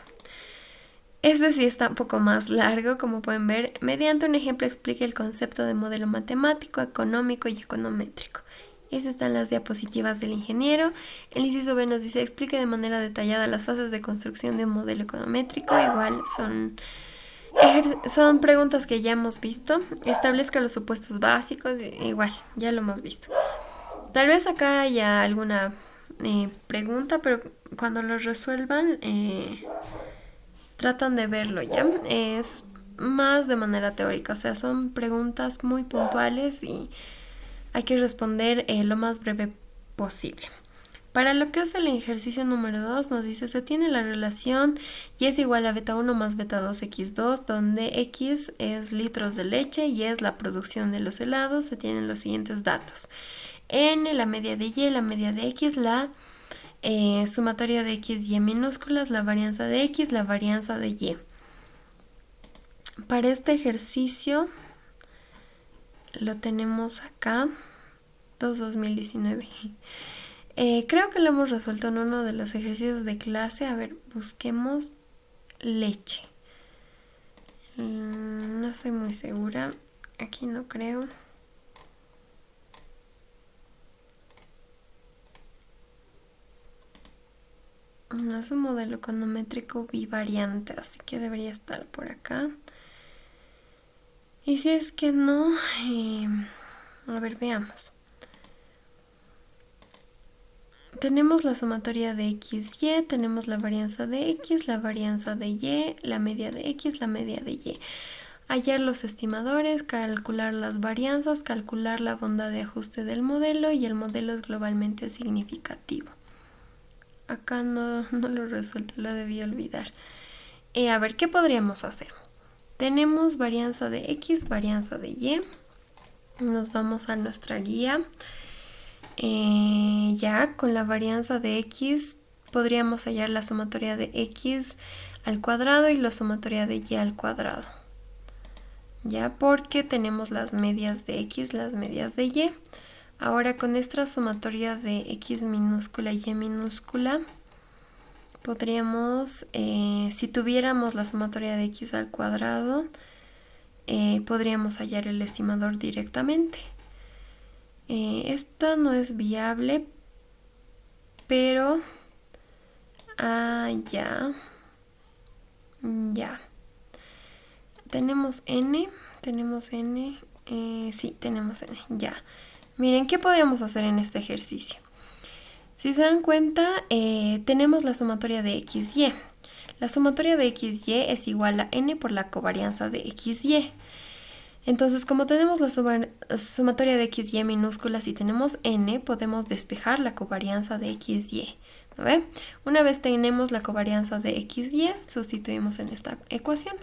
Este sí está un poco más largo, como pueden ver. Mediante un ejemplo explique el concepto de modelo matemático, económico y econométrico. Estas están las diapositivas del ingeniero. El inciso B nos dice: explique de manera detallada las fases de construcción de un modelo econométrico. Igual son preguntas que ya hemos visto. Establezca los supuestos básicos. Igual, ya lo hemos visto. Tal vez acá haya alguna pregunta, pero cuando lo resuelvan tratan de verlo, ¿ya? Es más de manera teórica, o sea, son preguntas muy puntuales y hay que responder lo más breve posible. Para lo que es el ejercicio número 2 nos dice: se tiene la relación y es igual a beta 1 más beta 2 x2, donde x es litros de leche y es la producción de los helados. Se tienen los siguientes datos: n, la media de y, la media de x, la sumatoria de x y minúsculas, la varianza de x, la varianza de y. Para este ejercicio lo tenemos acá, 2019. Creo que lo hemos resuelto en uno de los ejercicios de clase. A ver, busquemos leche. No estoy muy segura. Aquí no creo. No es un modelo econométrico bivariante, así que debería estar por acá. Y si es que no, a ver, veamos. Tenemos la sumatoria de x, y, tenemos la varianza de x, la varianza de y, la media de x, la media de y. Hallar los estimadores, calcular las varianzas, calcular la bondad de ajuste del modelo, y el modelo es globalmente significativo. Acá no lo he resuelto, lo debí olvidar. A ver, ¿qué podríamos hacer? Tenemos varianza de x, varianza de y. Nos vamos a nuestra guía. Ya con la varianza de x podríamos hallar la sumatoria de x al cuadrado y la sumatoria de y al cuadrado. Ya, porque tenemos las medias de x, las medias de y. Ahora con esta sumatoria de x minúscula y y minúscula, podríamos, si tuviéramos la sumatoria de x al cuadrado, podríamos hallar el estimador directamente. Esta no es viable, pero ya tenemos n, sí, tenemos n, ya. Miren, ¿qué podemos hacer en este ejercicio? Si se dan cuenta, tenemos la sumatoria de x, y. La sumatoria de x, y es igual a n por la covarianza de x, y. Entonces, como tenemos la sumatoria de x, y minúsculas y tenemos n, podemos despejar la covarianza de x, y. ¿No ve? Una vez tenemos la covarianza de x, y, sustituimos en esta ecuación.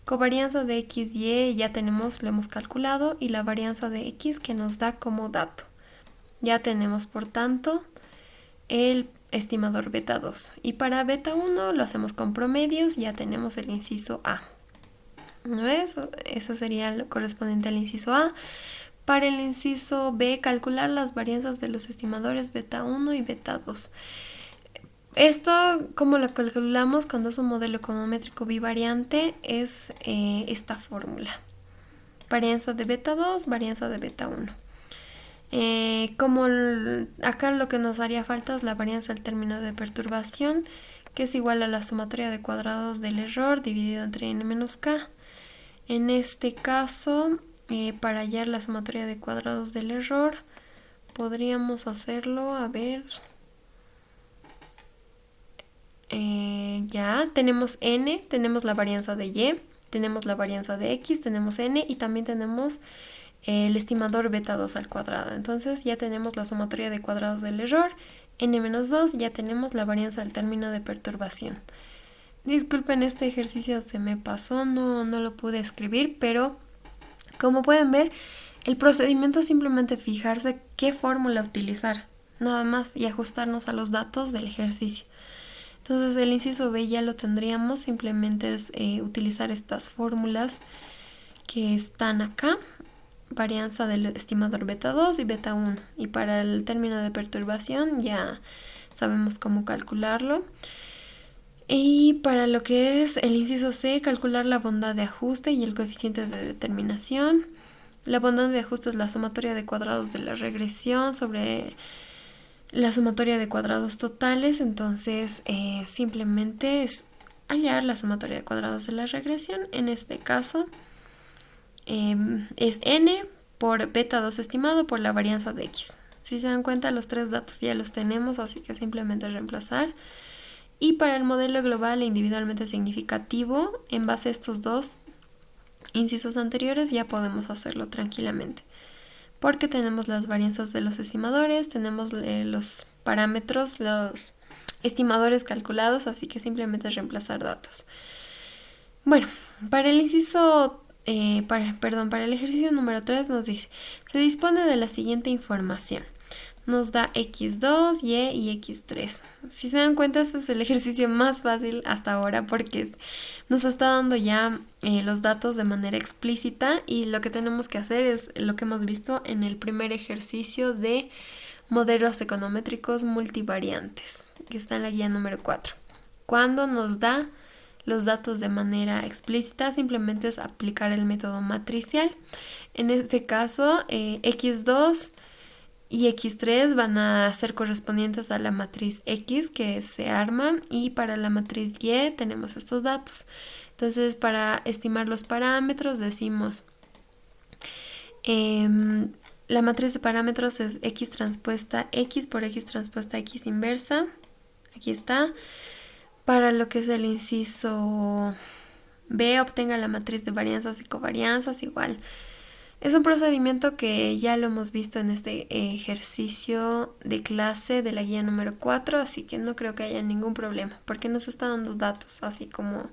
Covarianza de x, y ya tenemos, lo hemos calculado, y la varianza de x que nos da como dato. Ya tenemos, por tanto, el estimador beta 2. Y para beta 1 lo hacemos con promedios, ya tenemos el inciso A. ¿No es? Eso sería lo correspondiente al inciso A. Para el inciso B, calcular las varianzas de los estimadores beta 1 y beta 2. Esto, como lo calculamos cuando es un modelo econométrico bivariante, es esta fórmula. Varianza de beta 2, varianza de beta 1. Acá lo que nos haría falta es la varianza del término de perturbación, que es igual a la sumatoria de cuadrados del error dividido entre n menos k. En este caso, para hallar la sumatoria de cuadrados del error, podríamos hacerlo, a ver. Ya, tenemos n, tenemos la varianza de y, tenemos la varianza de x, tenemos n y también tenemos el estimador beta 2 al cuadrado. Entonces ya tenemos la sumatoria de cuadrados del error, n-2, ya tenemos la varianza del término de perturbación. Disculpen, este ejercicio se me pasó, no lo pude escribir, pero como pueden ver, el procedimiento es simplemente fijarse qué fórmula utilizar, nada más, y ajustarnos a los datos del ejercicio. Entonces el inciso B ya lo tendríamos, simplemente es utilizar estas fórmulas que están acá, varianza del estimador beta 2 y beta 1. Y para el término de perturbación ya sabemos cómo calcularlo. Y para lo que es el inciso C, calcular la bondad de ajuste y el coeficiente de determinación. La bondad de ajuste es la sumatoria de cuadrados de la regresión sobre la sumatoria de cuadrados totales. Entonces simplemente es hallar la sumatoria de cuadrados de la regresión. En este caso es n por beta 2 estimado por la varianza de x. Si se dan cuenta, los tres datos ya los tenemos, así que simplemente reemplazar. Y para el modelo global e individualmente significativo, en base a estos dos incisos anteriores, ya podemos hacerlo tranquilamente. Porque tenemos las varianzas de los estimadores, tenemos los parámetros, los estimadores calculados, así que simplemente reemplazar datos. Bueno, para el inciso, para el ejercicio número 3 nos dice, se dispone de la siguiente información. Nos da x2, y x3. Si se dan cuenta, este es el ejercicio más fácil hasta ahora porque nos está dando ya los datos de manera explícita, y lo que tenemos que hacer es lo que hemos visto en el primer ejercicio de modelos econométricos multivariantes, que está en la guía número 4. Cuando nos da los datos de manera explícita, simplemente es aplicar el método matricial. En este caso, x2 y x3 van a ser correspondientes a la matriz X que se arma, y para la matriz Y tenemos estos datos. Entonces, para estimar los parámetros decimos la matriz de parámetros es x transpuesta x por x transpuesta x inversa. Aquí está. Para lo que es el inciso B, obtenga la matriz de varianzas y covarianzas igual. Es un procedimiento que ya lo hemos visto en este ejercicio de clase de la guía número 4, así que no creo que haya ningún problema, porque nos está dando datos, así como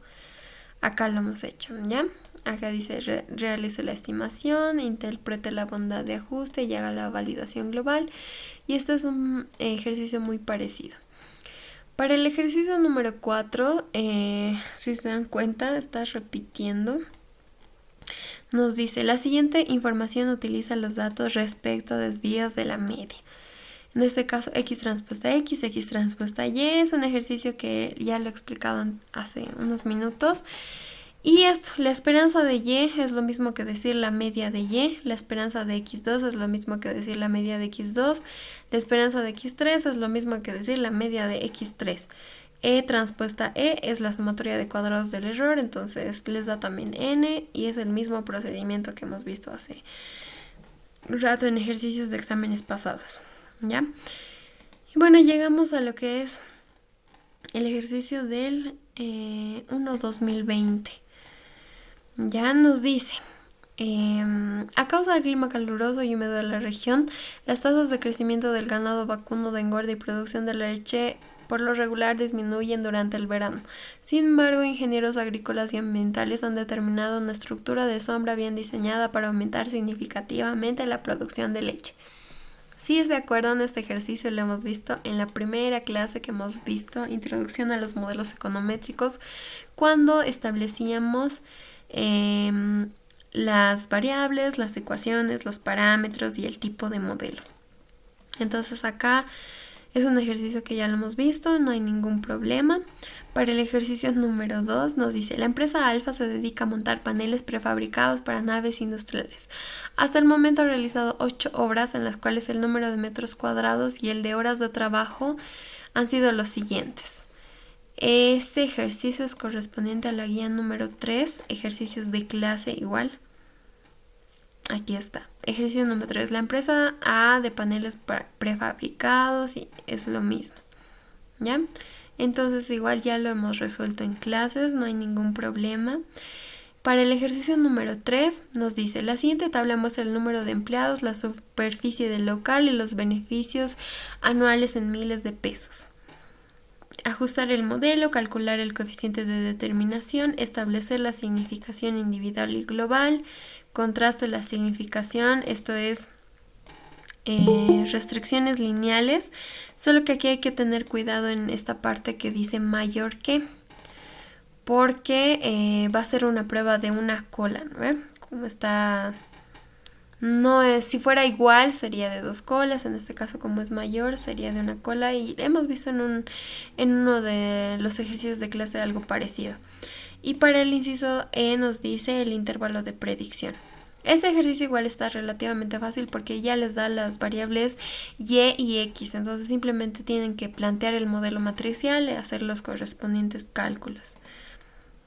acá lo hemos hecho, ¿ya? Acá dice, realice la estimación, interprete la bondad de ajuste y haga la validación global, y este es un ejercicio muy parecido. Para el ejercicio número 4, si se dan cuenta, está repitiendo. Nos dice, la siguiente información utiliza los datos respecto a desvíos de la media. En este caso, x transpuesta x, x transpuesta y, es un ejercicio que ya lo he explicado hace unos minutos. Y esto, la esperanza de y es lo mismo que decir la media de y, la esperanza de x2 es lo mismo que decir la media de x2, la esperanza de x3 es lo mismo que decir la media de x3. E transpuesta E es la sumatoria de cuadrados del error, entonces les da también n, y es el mismo procedimiento que hemos visto hace un rato en ejercicios de exámenes pasados, ¿ya? Y bueno, llegamos a lo que es el ejercicio del 1-2020. Ya nos dice, A causa del clima caluroso y húmedo de la región, las tasas de crecimiento del ganado vacuno de engorde y producción de leche por lo regular disminuyen durante el verano. Sin embargo, ingenieros agrícolas y ambientales han determinado una estructura de sombra bien diseñada para aumentar significativamente la producción de leche. Si se acuerdan, este ejercicio lo hemos visto en la primera clase que hemos visto, Introducción a los modelos econométricos, cuando establecíamos las variables, las ecuaciones, los parámetros y el tipo de modelo. Entonces acá es un ejercicio que ya lo hemos visto, no hay ningún problema. Para el ejercicio número 2 nos dice, la empresa Alfa se dedica a montar paneles prefabricados para naves industriales. Hasta el momento ha realizado 8 obras en las cuales el número de metros cuadrados y el de horas de trabajo han sido los siguientes. Ese ejercicio es correspondiente a la guía número 3, ejercicios de clase igual. Aquí está. Ejercicio número 3. La empresa A de paneles prefabricados y es lo mismo. ¿Ya? Entonces igual ya lo hemos resuelto en clases, no hay ningún problema. Para el ejercicio número 3 nos dice, la siguiente tabla muestra el número de empleados, la superficie del local y los beneficios anuales en miles de pesos. Ajustar el modelo, calcular el coeficiente de determinación, establecer la significación individual y global, contraste la significación, esto es restricciones lineales, solo que aquí hay que tener cuidado en esta parte que dice mayor que, porque va a ser una prueba de una cola, ¿no? Como está, no es, si fuera igual sería de 2 colas, en este caso como es mayor sería de una cola y hemos visto en uno de los ejercicios de clase algo parecido. Y para el inciso E nos dice el intervalo de predicción. Este ejercicio igual está relativamente fácil porque ya les da las variables y y x, entonces simplemente tienen que plantear el modelo matricial y hacer los correspondientes cálculos.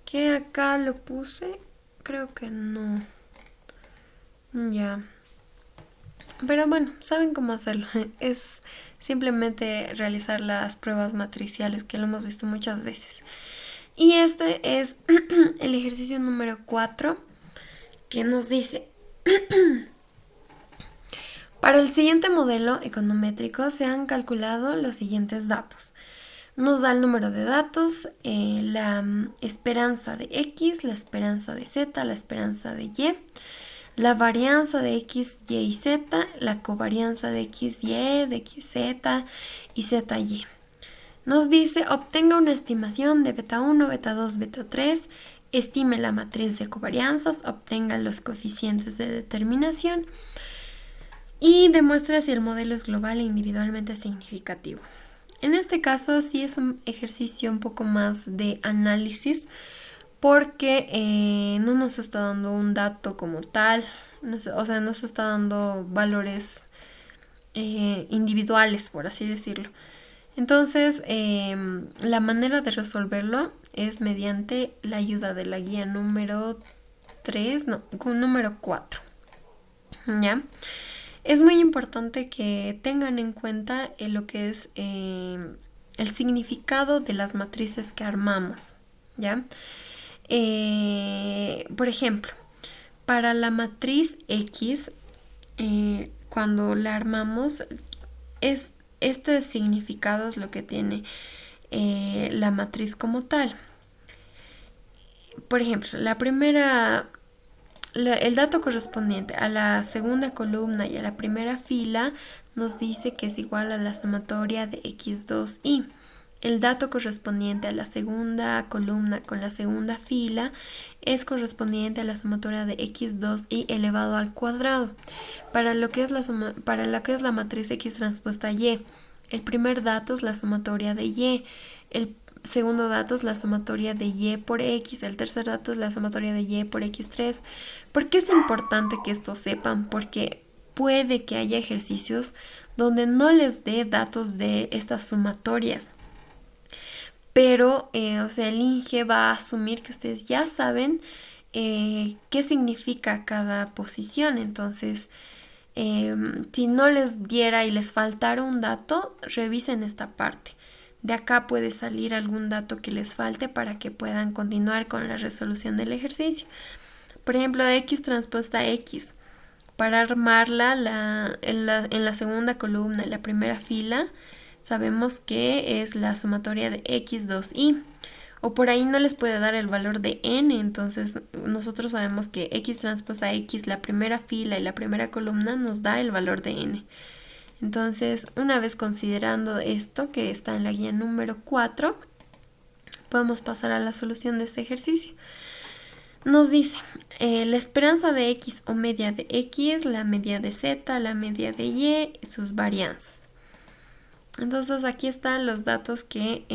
¿Que acá lo puse? Creo que no. Ya. Pero bueno, saben cómo hacerlo. Es simplemente realizar las pruebas matriciales que lo hemos visto muchas veces. Y este es el ejercicio número 4 que nos dice, para el siguiente modelo econométrico se han calculado los siguientes datos. Nos da el número de datos, la esperanza de X, la esperanza de Z, la esperanza de Y, la varianza de X, Y y Z, la covarianza de X, Y, de X, Z y Z, Y. Nos dice, obtenga una estimación de beta 1, beta 2, beta 3, estime la matriz de covarianzas, obtenga los coeficientes de determinación y demuestre si el modelo es global e individualmente significativo. En este caso sí es un ejercicio un poco más de análisis porque no nos está dando un dato como tal, o sea, nos está dando valores individuales, por así decirlo. Entonces, la manera de resolverlo es mediante la ayuda de la guía número 3, no, número 4. ¿Ya? Es muy importante que tengan en cuenta lo que es el significado de las matrices que armamos, ¿ya? Por ejemplo, para la matriz X, cuando la armamos, este significado es lo que tiene la matriz como tal. Por ejemplo, el dato correspondiente a la segunda columna y a la primera fila nos dice que es igual a la sumatoria de x2y. El dato correspondiente a la segunda columna con la segunda fila es correspondiente a la sumatoria de x2y elevado al cuadrado. Para lo que es la matriz x transpuesta y, el primer dato es la sumatoria de y, el segundo dato es la sumatoria de y por x, el tercer dato es la sumatoria de y por x3. ¿Por qué es importante que esto sepan? Porque puede que haya ejercicios donde no les dé datos de estas sumatorias. Pero, o sea, el INGE va a asumir que ustedes ya saben qué significa cada posición. Entonces, si no les diera y les faltara un dato, revisen esta parte. De acá puede salir algún dato que les falte para que puedan continuar con la resolución del ejercicio. Por ejemplo, X transpuesta X. Para armarla en la segunda columna, en la primera fila, sabemos que es la sumatoria de X2Y. O por ahí no les puede dar el valor de n, entonces nosotros sabemos que X transpuesta X, la primera fila y la primera columna, nos da el valor de n. Entonces, una vez considerando esto, que está en la guía número 4, podemos pasar a la solución de este ejercicio. Nos dice, la esperanza de X o media de X, la media de Z, la media de Y y sus varianzas. Entonces, aquí están los datos que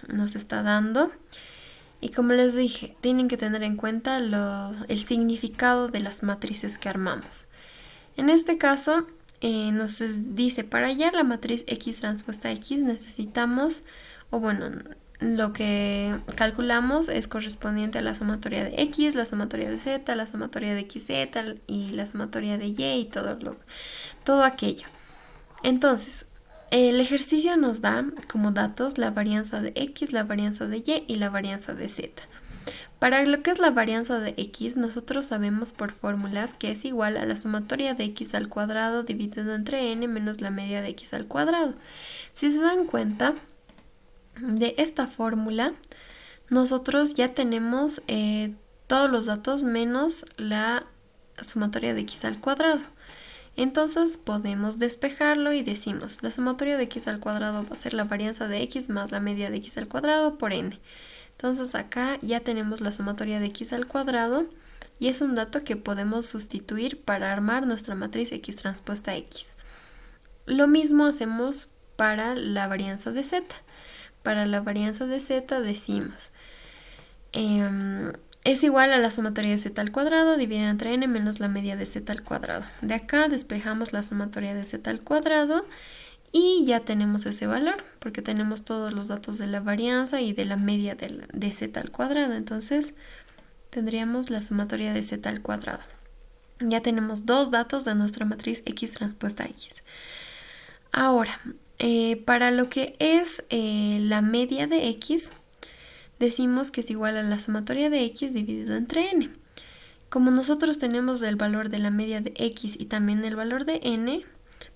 nos está dando. Y como les dije, tienen que tener en cuenta el significado de las matrices que armamos. En este caso, nos dice, para hallar la matriz X transpuesta X necesitamos, o bueno, lo que calculamos es correspondiente a la sumatoria de X, la sumatoria de Z, la sumatoria de XZ y la sumatoria de Y y todo aquello. Entonces, el ejercicio nos da como datos la varianza de X, la varianza de Y y la varianza de Z. Para lo que es la varianza de X, nosotros sabemos por fórmulas que es igual a la sumatoria de X al cuadrado dividido entre n menos la media de X al cuadrado. Si se dan cuenta de esta fórmula, nosotros ya tenemos todos los datos menos la sumatoria de X al cuadrado. Entonces podemos despejarlo y decimos, la sumatoria de X al cuadrado va a ser la varianza de X más la media de X al cuadrado por n. Entonces acá ya tenemos la sumatoria de X al cuadrado y es un dato que podemos sustituir para armar nuestra matriz X transpuesta X. Lo mismo hacemos para la varianza de Z. Para la varianza de Z decimos, es igual a la sumatoria de Z al cuadrado dividida entre n menos la media de Z al cuadrado. De acá despejamos la sumatoria de Z al cuadrado y ya tenemos ese valor, porque tenemos todos los datos de la varianza y de la media de Z al cuadrado. Entonces, tendríamos la sumatoria de Z al cuadrado. Ya tenemos dos datos de nuestra matriz X transpuesta X. Ahora, para lo que es la media de X, decimos que es igual a la sumatoria de X dividido entre n. Como nosotros tenemos el valor de la media de X y también el valor de n,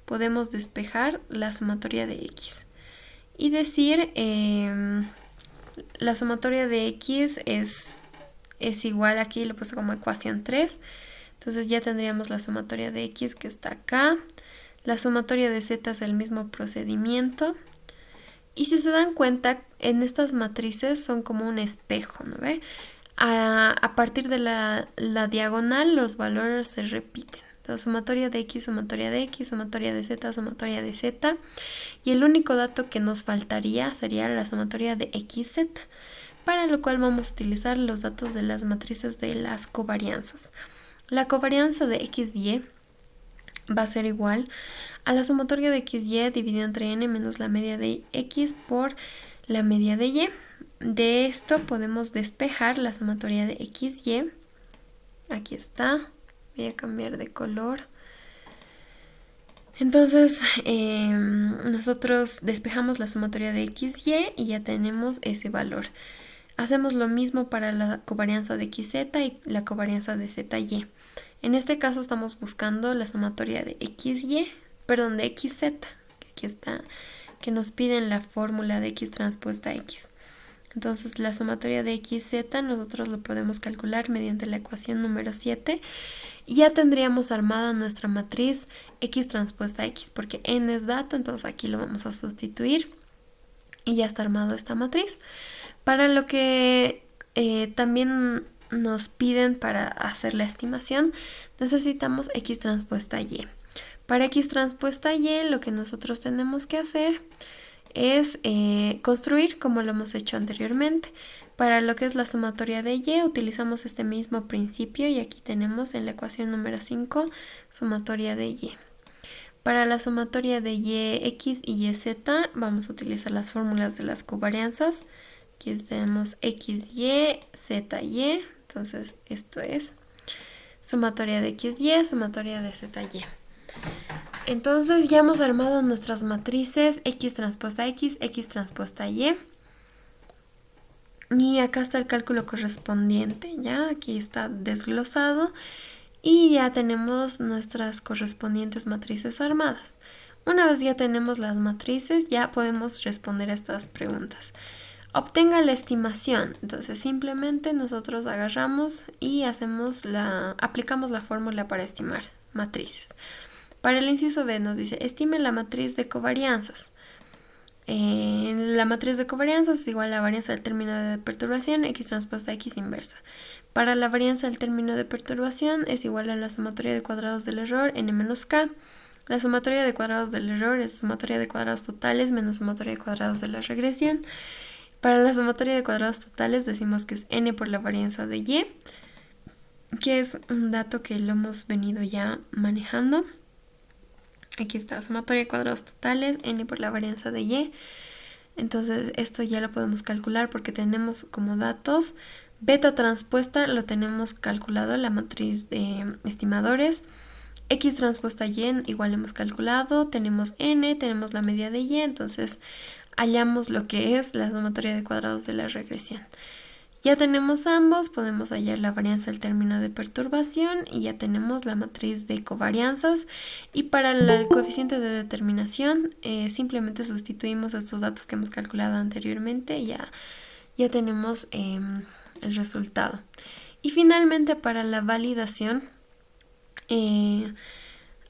podemos despejar la sumatoria de X y decir la sumatoria de X es igual, aquí lo puse como ecuación 3, entonces ya tendríamos la sumatoria de X que está acá, la sumatoria de Z es el mismo procedimiento y si se dan cuenta en estas matrices son como un espejo, ¿no ve? A partir de la diagonal los valores se repiten. Entonces, sumatoria de X, sumatoria de X, sumatoria de Z, sumatoria de Z. Y el único dato que nos faltaría sería la sumatoria de XZ, para lo cual vamos a utilizar los datos de las matrices de las covarianzas. La covarianza de XY va a ser igual a la sumatoria de XY dividido entre n menos la media de X por la media de Y. De esto podemos despejar la sumatoria de XY. Aquí está. Voy a cambiar de color. Entonces, nosotros despejamos la sumatoria de XY y ya tenemos ese valor. Hacemos lo mismo para la covarianza de XZ y la covarianza de ZY. En este caso estamos buscando la sumatoria de XY, perdón, de XZ, que aquí está, que nos piden la fórmula de X transpuesta X. Entonces la sumatoria de XZ nosotros lo podemos calcular mediante la ecuación número 7 y ya tendríamos armada nuestra matriz X transpuesta X, porque n es dato, entonces aquí lo vamos a sustituir y ya está armado esta matriz. Para lo que también nos piden para hacer la estimación, necesitamos X transpuesta Y. Para X transpuesta Y lo que nosotros tenemos que hacer es construir como lo hemos hecho anteriormente. Para lo que es la sumatoria de Y utilizamos este mismo principio y aquí tenemos en la ecuación número 5 sumatoria de Y. Para la sumatoria de YX y YZ vamos a utilizar las fórmulas de las covarianzas. Aquí tenemos XY, ZY, entonces esto es sumatoria de XY, sumatoria de ZY. Entonces ya hemos armado nuestras matrices X transpuesta X, X transpuesta Y. Y acá está el cálculo correspondiente, ¿ya? Aquí está desglosado y ya tenemos nuestras correspondientes matrices armadas. Una vez ya tenemos las matrices, ya podemos responder a estas preguntas. Obtenga la estimación. Entonces simplemente nosotros agarramos y aplicamos la fórmula para estimar matrices. Para el inciso B nos dice, estime la matriz de covarianzas. La matriz de covarianzas es igual a la varianza del término de perturbación x transpuesta x inversa. Para la varianza del término de perturbación es igual a la sumatoria de cuadrados del error n menos k. La sumatoria de cuadrados del error es sumatoria de cuadrados totales menos sumatoria de cuadrados de la regresión. Para la sumatoria de cuadrados totales decimos que es n por la varianza de y, que es un dato que lo hemos venido ya manejando. Aquí está, sumatoria de cuadrados totales, n por la varianza de y. Entonces esto ya lo podemos calcular porque tenemos como datos beta transpuesta, lo tenemos calculado, la matriz de estimadores. X transpuesta y igual hemos calculado, tenemos n, tenemos la media de y, entonces hallamos lo que es la sumatoria de cuadrados de la regresión. Ya tenemos ambos, podemos hallar la varianza del término de perturbación y ya tenemos la matriz de covarianzas. Y para el coeficiente de determinación simplemente sustituimos estos datos que hemos calculado anteriormente y ya tenemos el resultado. Y finalmente para la validación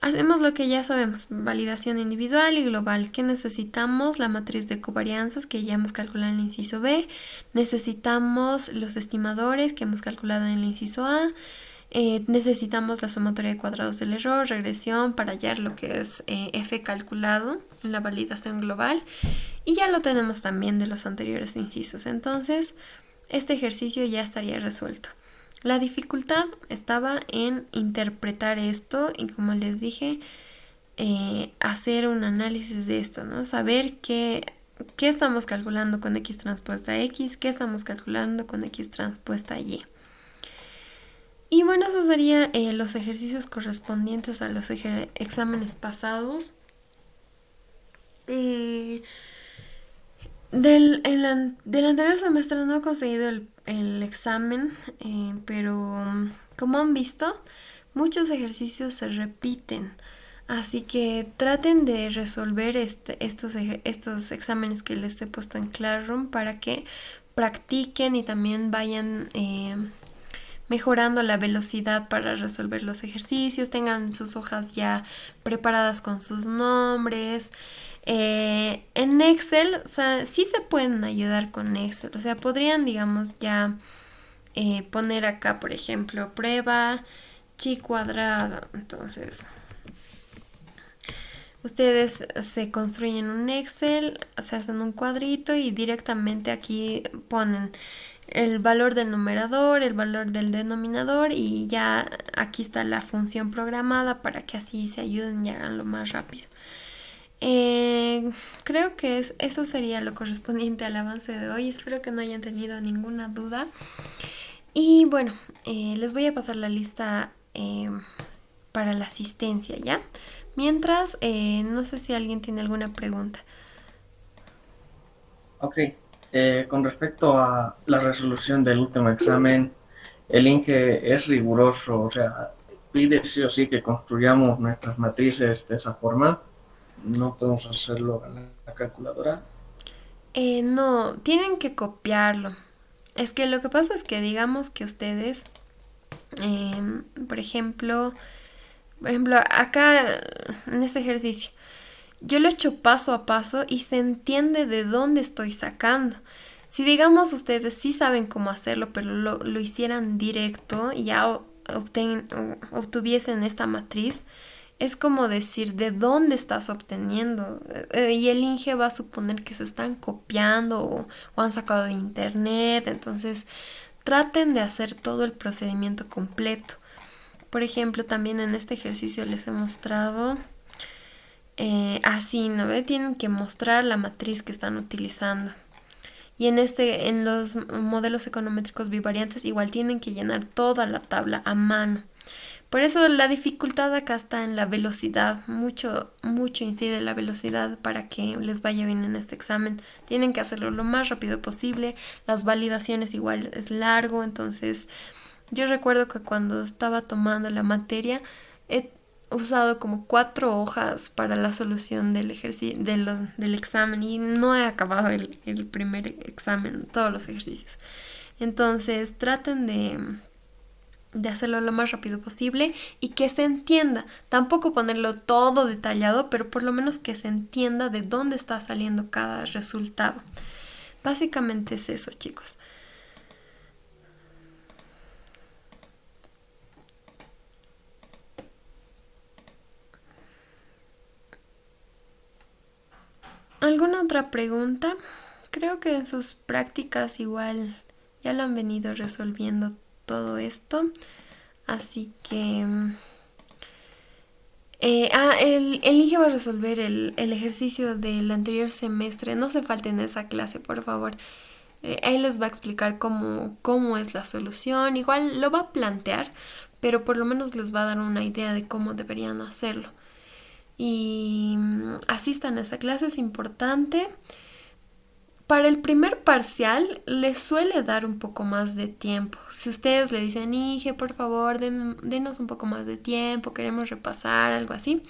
hacemos lo que ya sabemos, validación individual y global. ¿Qué necesitamos? La matriz de covarianzas que ya hemos calculado en el inciso B. Necesitamos los estimadores que hemos calculado en el inciso A. Necesitamos la sumatoria de cuadrados del error, regresión para hallar lo que es F calculado en la validación global. Y ya lo tenemos también de los anteriores incisos. Entonces, este ejercicio ya estaría resuelto. La dificultad estaba en interpretar esto y, como les dije, hacer un análisis de esto, ¿no? Saber qué estamos calculando con x transpuesta x, qué estamos calculando con x transpuesta y. Y bueno, esos serían los ejercicios correspondientes a los exámenes pasados. Del anterior semestre no he conseguido el examen, pero como han visto, muchos ejercicios se repiten. Así que traten de resolver estos exámenes que les he puesto en Classroom para que practiquen y también vayan mejorando la velocidad para resolver los ejercicios. Tengan sus hojas ya preparadas con sus nombres. En Excel, o sea, sí se pueden ayudar con Excel, o sea, podrían, digamos, ya poner acá, por ejemplo, prueba chi cuadrada. Entonces, ustedes se construyen un Excel, se hacen un cuadrito y directamente aquí ponen el valor del numerador, el valor del denominador y ya aquí está la función programada para que así se ayuden y haganlo más rápido. Creo que eso sería lo correspondiente al avance de hoy. Espero que no hayan tenido ninguna duda. Y bueno, les voy a pasar la lista para la asistencia, ¿ya? Mientras, no sé si alguien tiene alguna pregunta. Ok, con respecto a la resolución del último examen, el INGE es riguroso, o sea, pide sí o sí que construyamos nuestras matrices de esa forma. No podemos hacerlo en la calculadora. No, tienen que copiarlo. Es que lo que pasa es que digamos que ustedes, por ejemplo, acá en este ejercicio, yo lo he hecho paso a paso y se entiende de dónde estoy sacando. Si digamos ustedes sí saben cómo hacerlo, pero lo hicieran directo y ya obtuviesen esta matriz, es como decir de dónde estás obteniendo. Y el INGE va a suponer que se están copiando o han sacado de internet. Entonces traten de hacer todo el procedimiento completo. Por ejemplo, también en este ejercicio les he mostrado así, ¿no ve? Tienen que mostrar la matriz que están utilizando. Y en los modelos econométricos bivariantes igual tienen que llenar toda la tabla a mano. Por eso la dificultad acá está en la velocidad. Mucho, mucho incide la velocidad para que les vaya bien en este examen. Tienen que hacerlo lo más rápido posible. Las validaciones igual es largo. Entonces, yo recuerdo que cuando estaba tomando la materia, he usado como 4 hojas para la solución del del examen y no he acabado el primer examen, todos los ejercicios. Entonces, traten de hacerlo lo más rápido posible y que se entienda. Tampoco ponerlo todo detallado, pero por lo menos que se entienda de dónde está saliendo cada resultado. Básicamente es eso, chicos. ¿Alguna otra pregunta? Creo que en sus prácticas igual ya lo han venido resolviendo todo esto. Así que el IGE va a resolver el ejercicio del anterior semestre. No se falten esa clase, por favor. Él les va a explicar cómo es la solución. Igual lo va a plantear, pero por lo menos les va a dar una idea de cómo deberían hacerlo. Y asistan a esa clase, es importante. Para el primer parcial les suele dar un poco más de tiempo. Si ustedes le dicen, Ige, por favor, denos un poco más de tiempo, queremos repasar, algo así.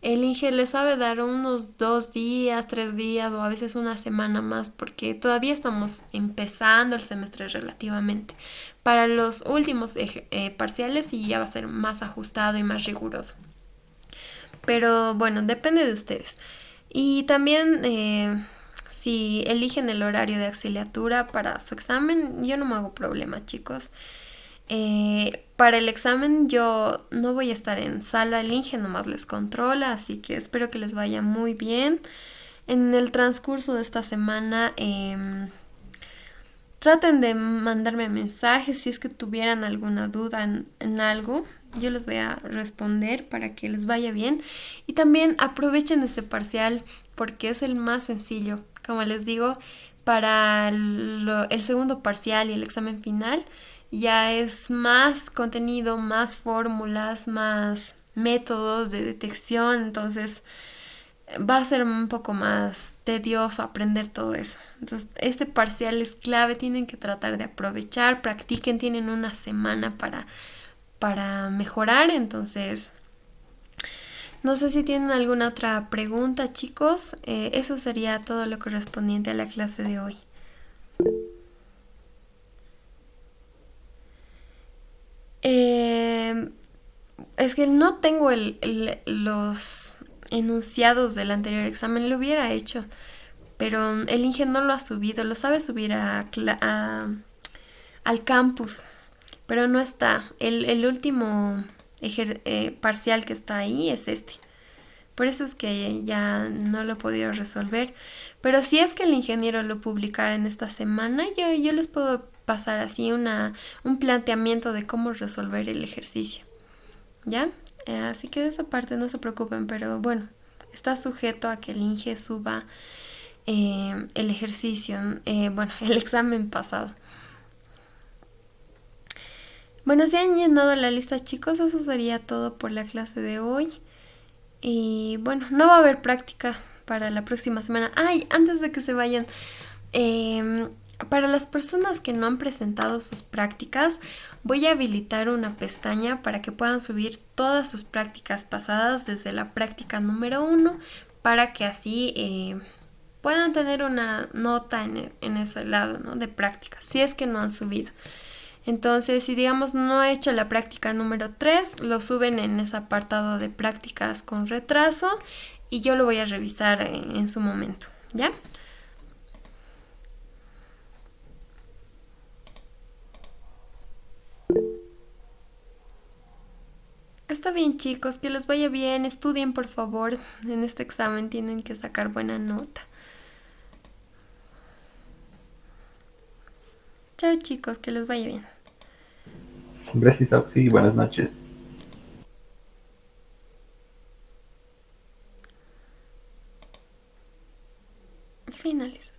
El Inge le sabe dar unos 2 días, 3 días o a veces una semana más porque todavía estamos empezando el semestre relativamente. Para los últimos parciales sí ya va a ser más ajustado y más riguroso. Pero bueno, depende de ustedes. Y también si eligen el horario de auxiliatura para su examen, yo no me hago problema, chicos. Para el examen yo no voy a estar en sala, el Inge nomás les controla, así que espero que les vaya muy bien. En el transcurso de esta semana traten de mandarme mensajes si es que tuvieran alguna duda en algo. Yo les voy a responder para que les vaya bien. Y también aprovechen este parcial porque es el más sencillo. Como les digo, para el segundo parcial y el examen final ya es más contenido, más fórmulas, más métodos de detección. Entonces va a ser un poco más tedioso aprender todo eso. Entonces, este parcial es clave, tienen que tratar de aprovechar, practiquen, tienen una semana para mejorar. Entonces, no sé si tienen alguna otra pregunta, chicos. Eso sería todo lo correspondiente a la clase de hoy. Eh, es que no tengo los enunciados del anterior examen, lo hubiera hecho, pero el Inge no lo ha subido, lo sabe subir al campus, pero no está. El último parcial que está ahí es este. Por eso es que ya no lo he podido resolver. Pero si es que el ingeniero lo publicara en esta semana, yo les puedo pasar así un planteamiento de cómo resolver el ejercicio. ¿Ya? Así que de esa parte no se preocupen, pero bueno, está sujeto a que el INGE suba el ejercicio, bueno, el examen pasado. Bueno, si han llenado la lista, chicos, eso sería todo por la clase de hoy. Y bueno, no va a haber práctica para la próxima semana. Ay, antes de que se vayan, para las personas que no han presentado sus prácticas, voy a habilitar una pestaña para que puedan subir todas sus prácticas pasadas desde la práctica número 1 para que así puedan tener una nota en ese lado, ¿no?, de prácticas, si es que no han subido. Entonces, si digamos no he hecho la práctica número 3, lo suben en ese apartado de prácticas con retraso y yo lo voy a revisar en su momento, ¿ya? Está bien, chicos, que les vaya bien, estudien por favor, en este examen tienen que sacar buena nota. Chao, chicos, que les vaya bien. Gracias, Auxi, buenas noches. Finales.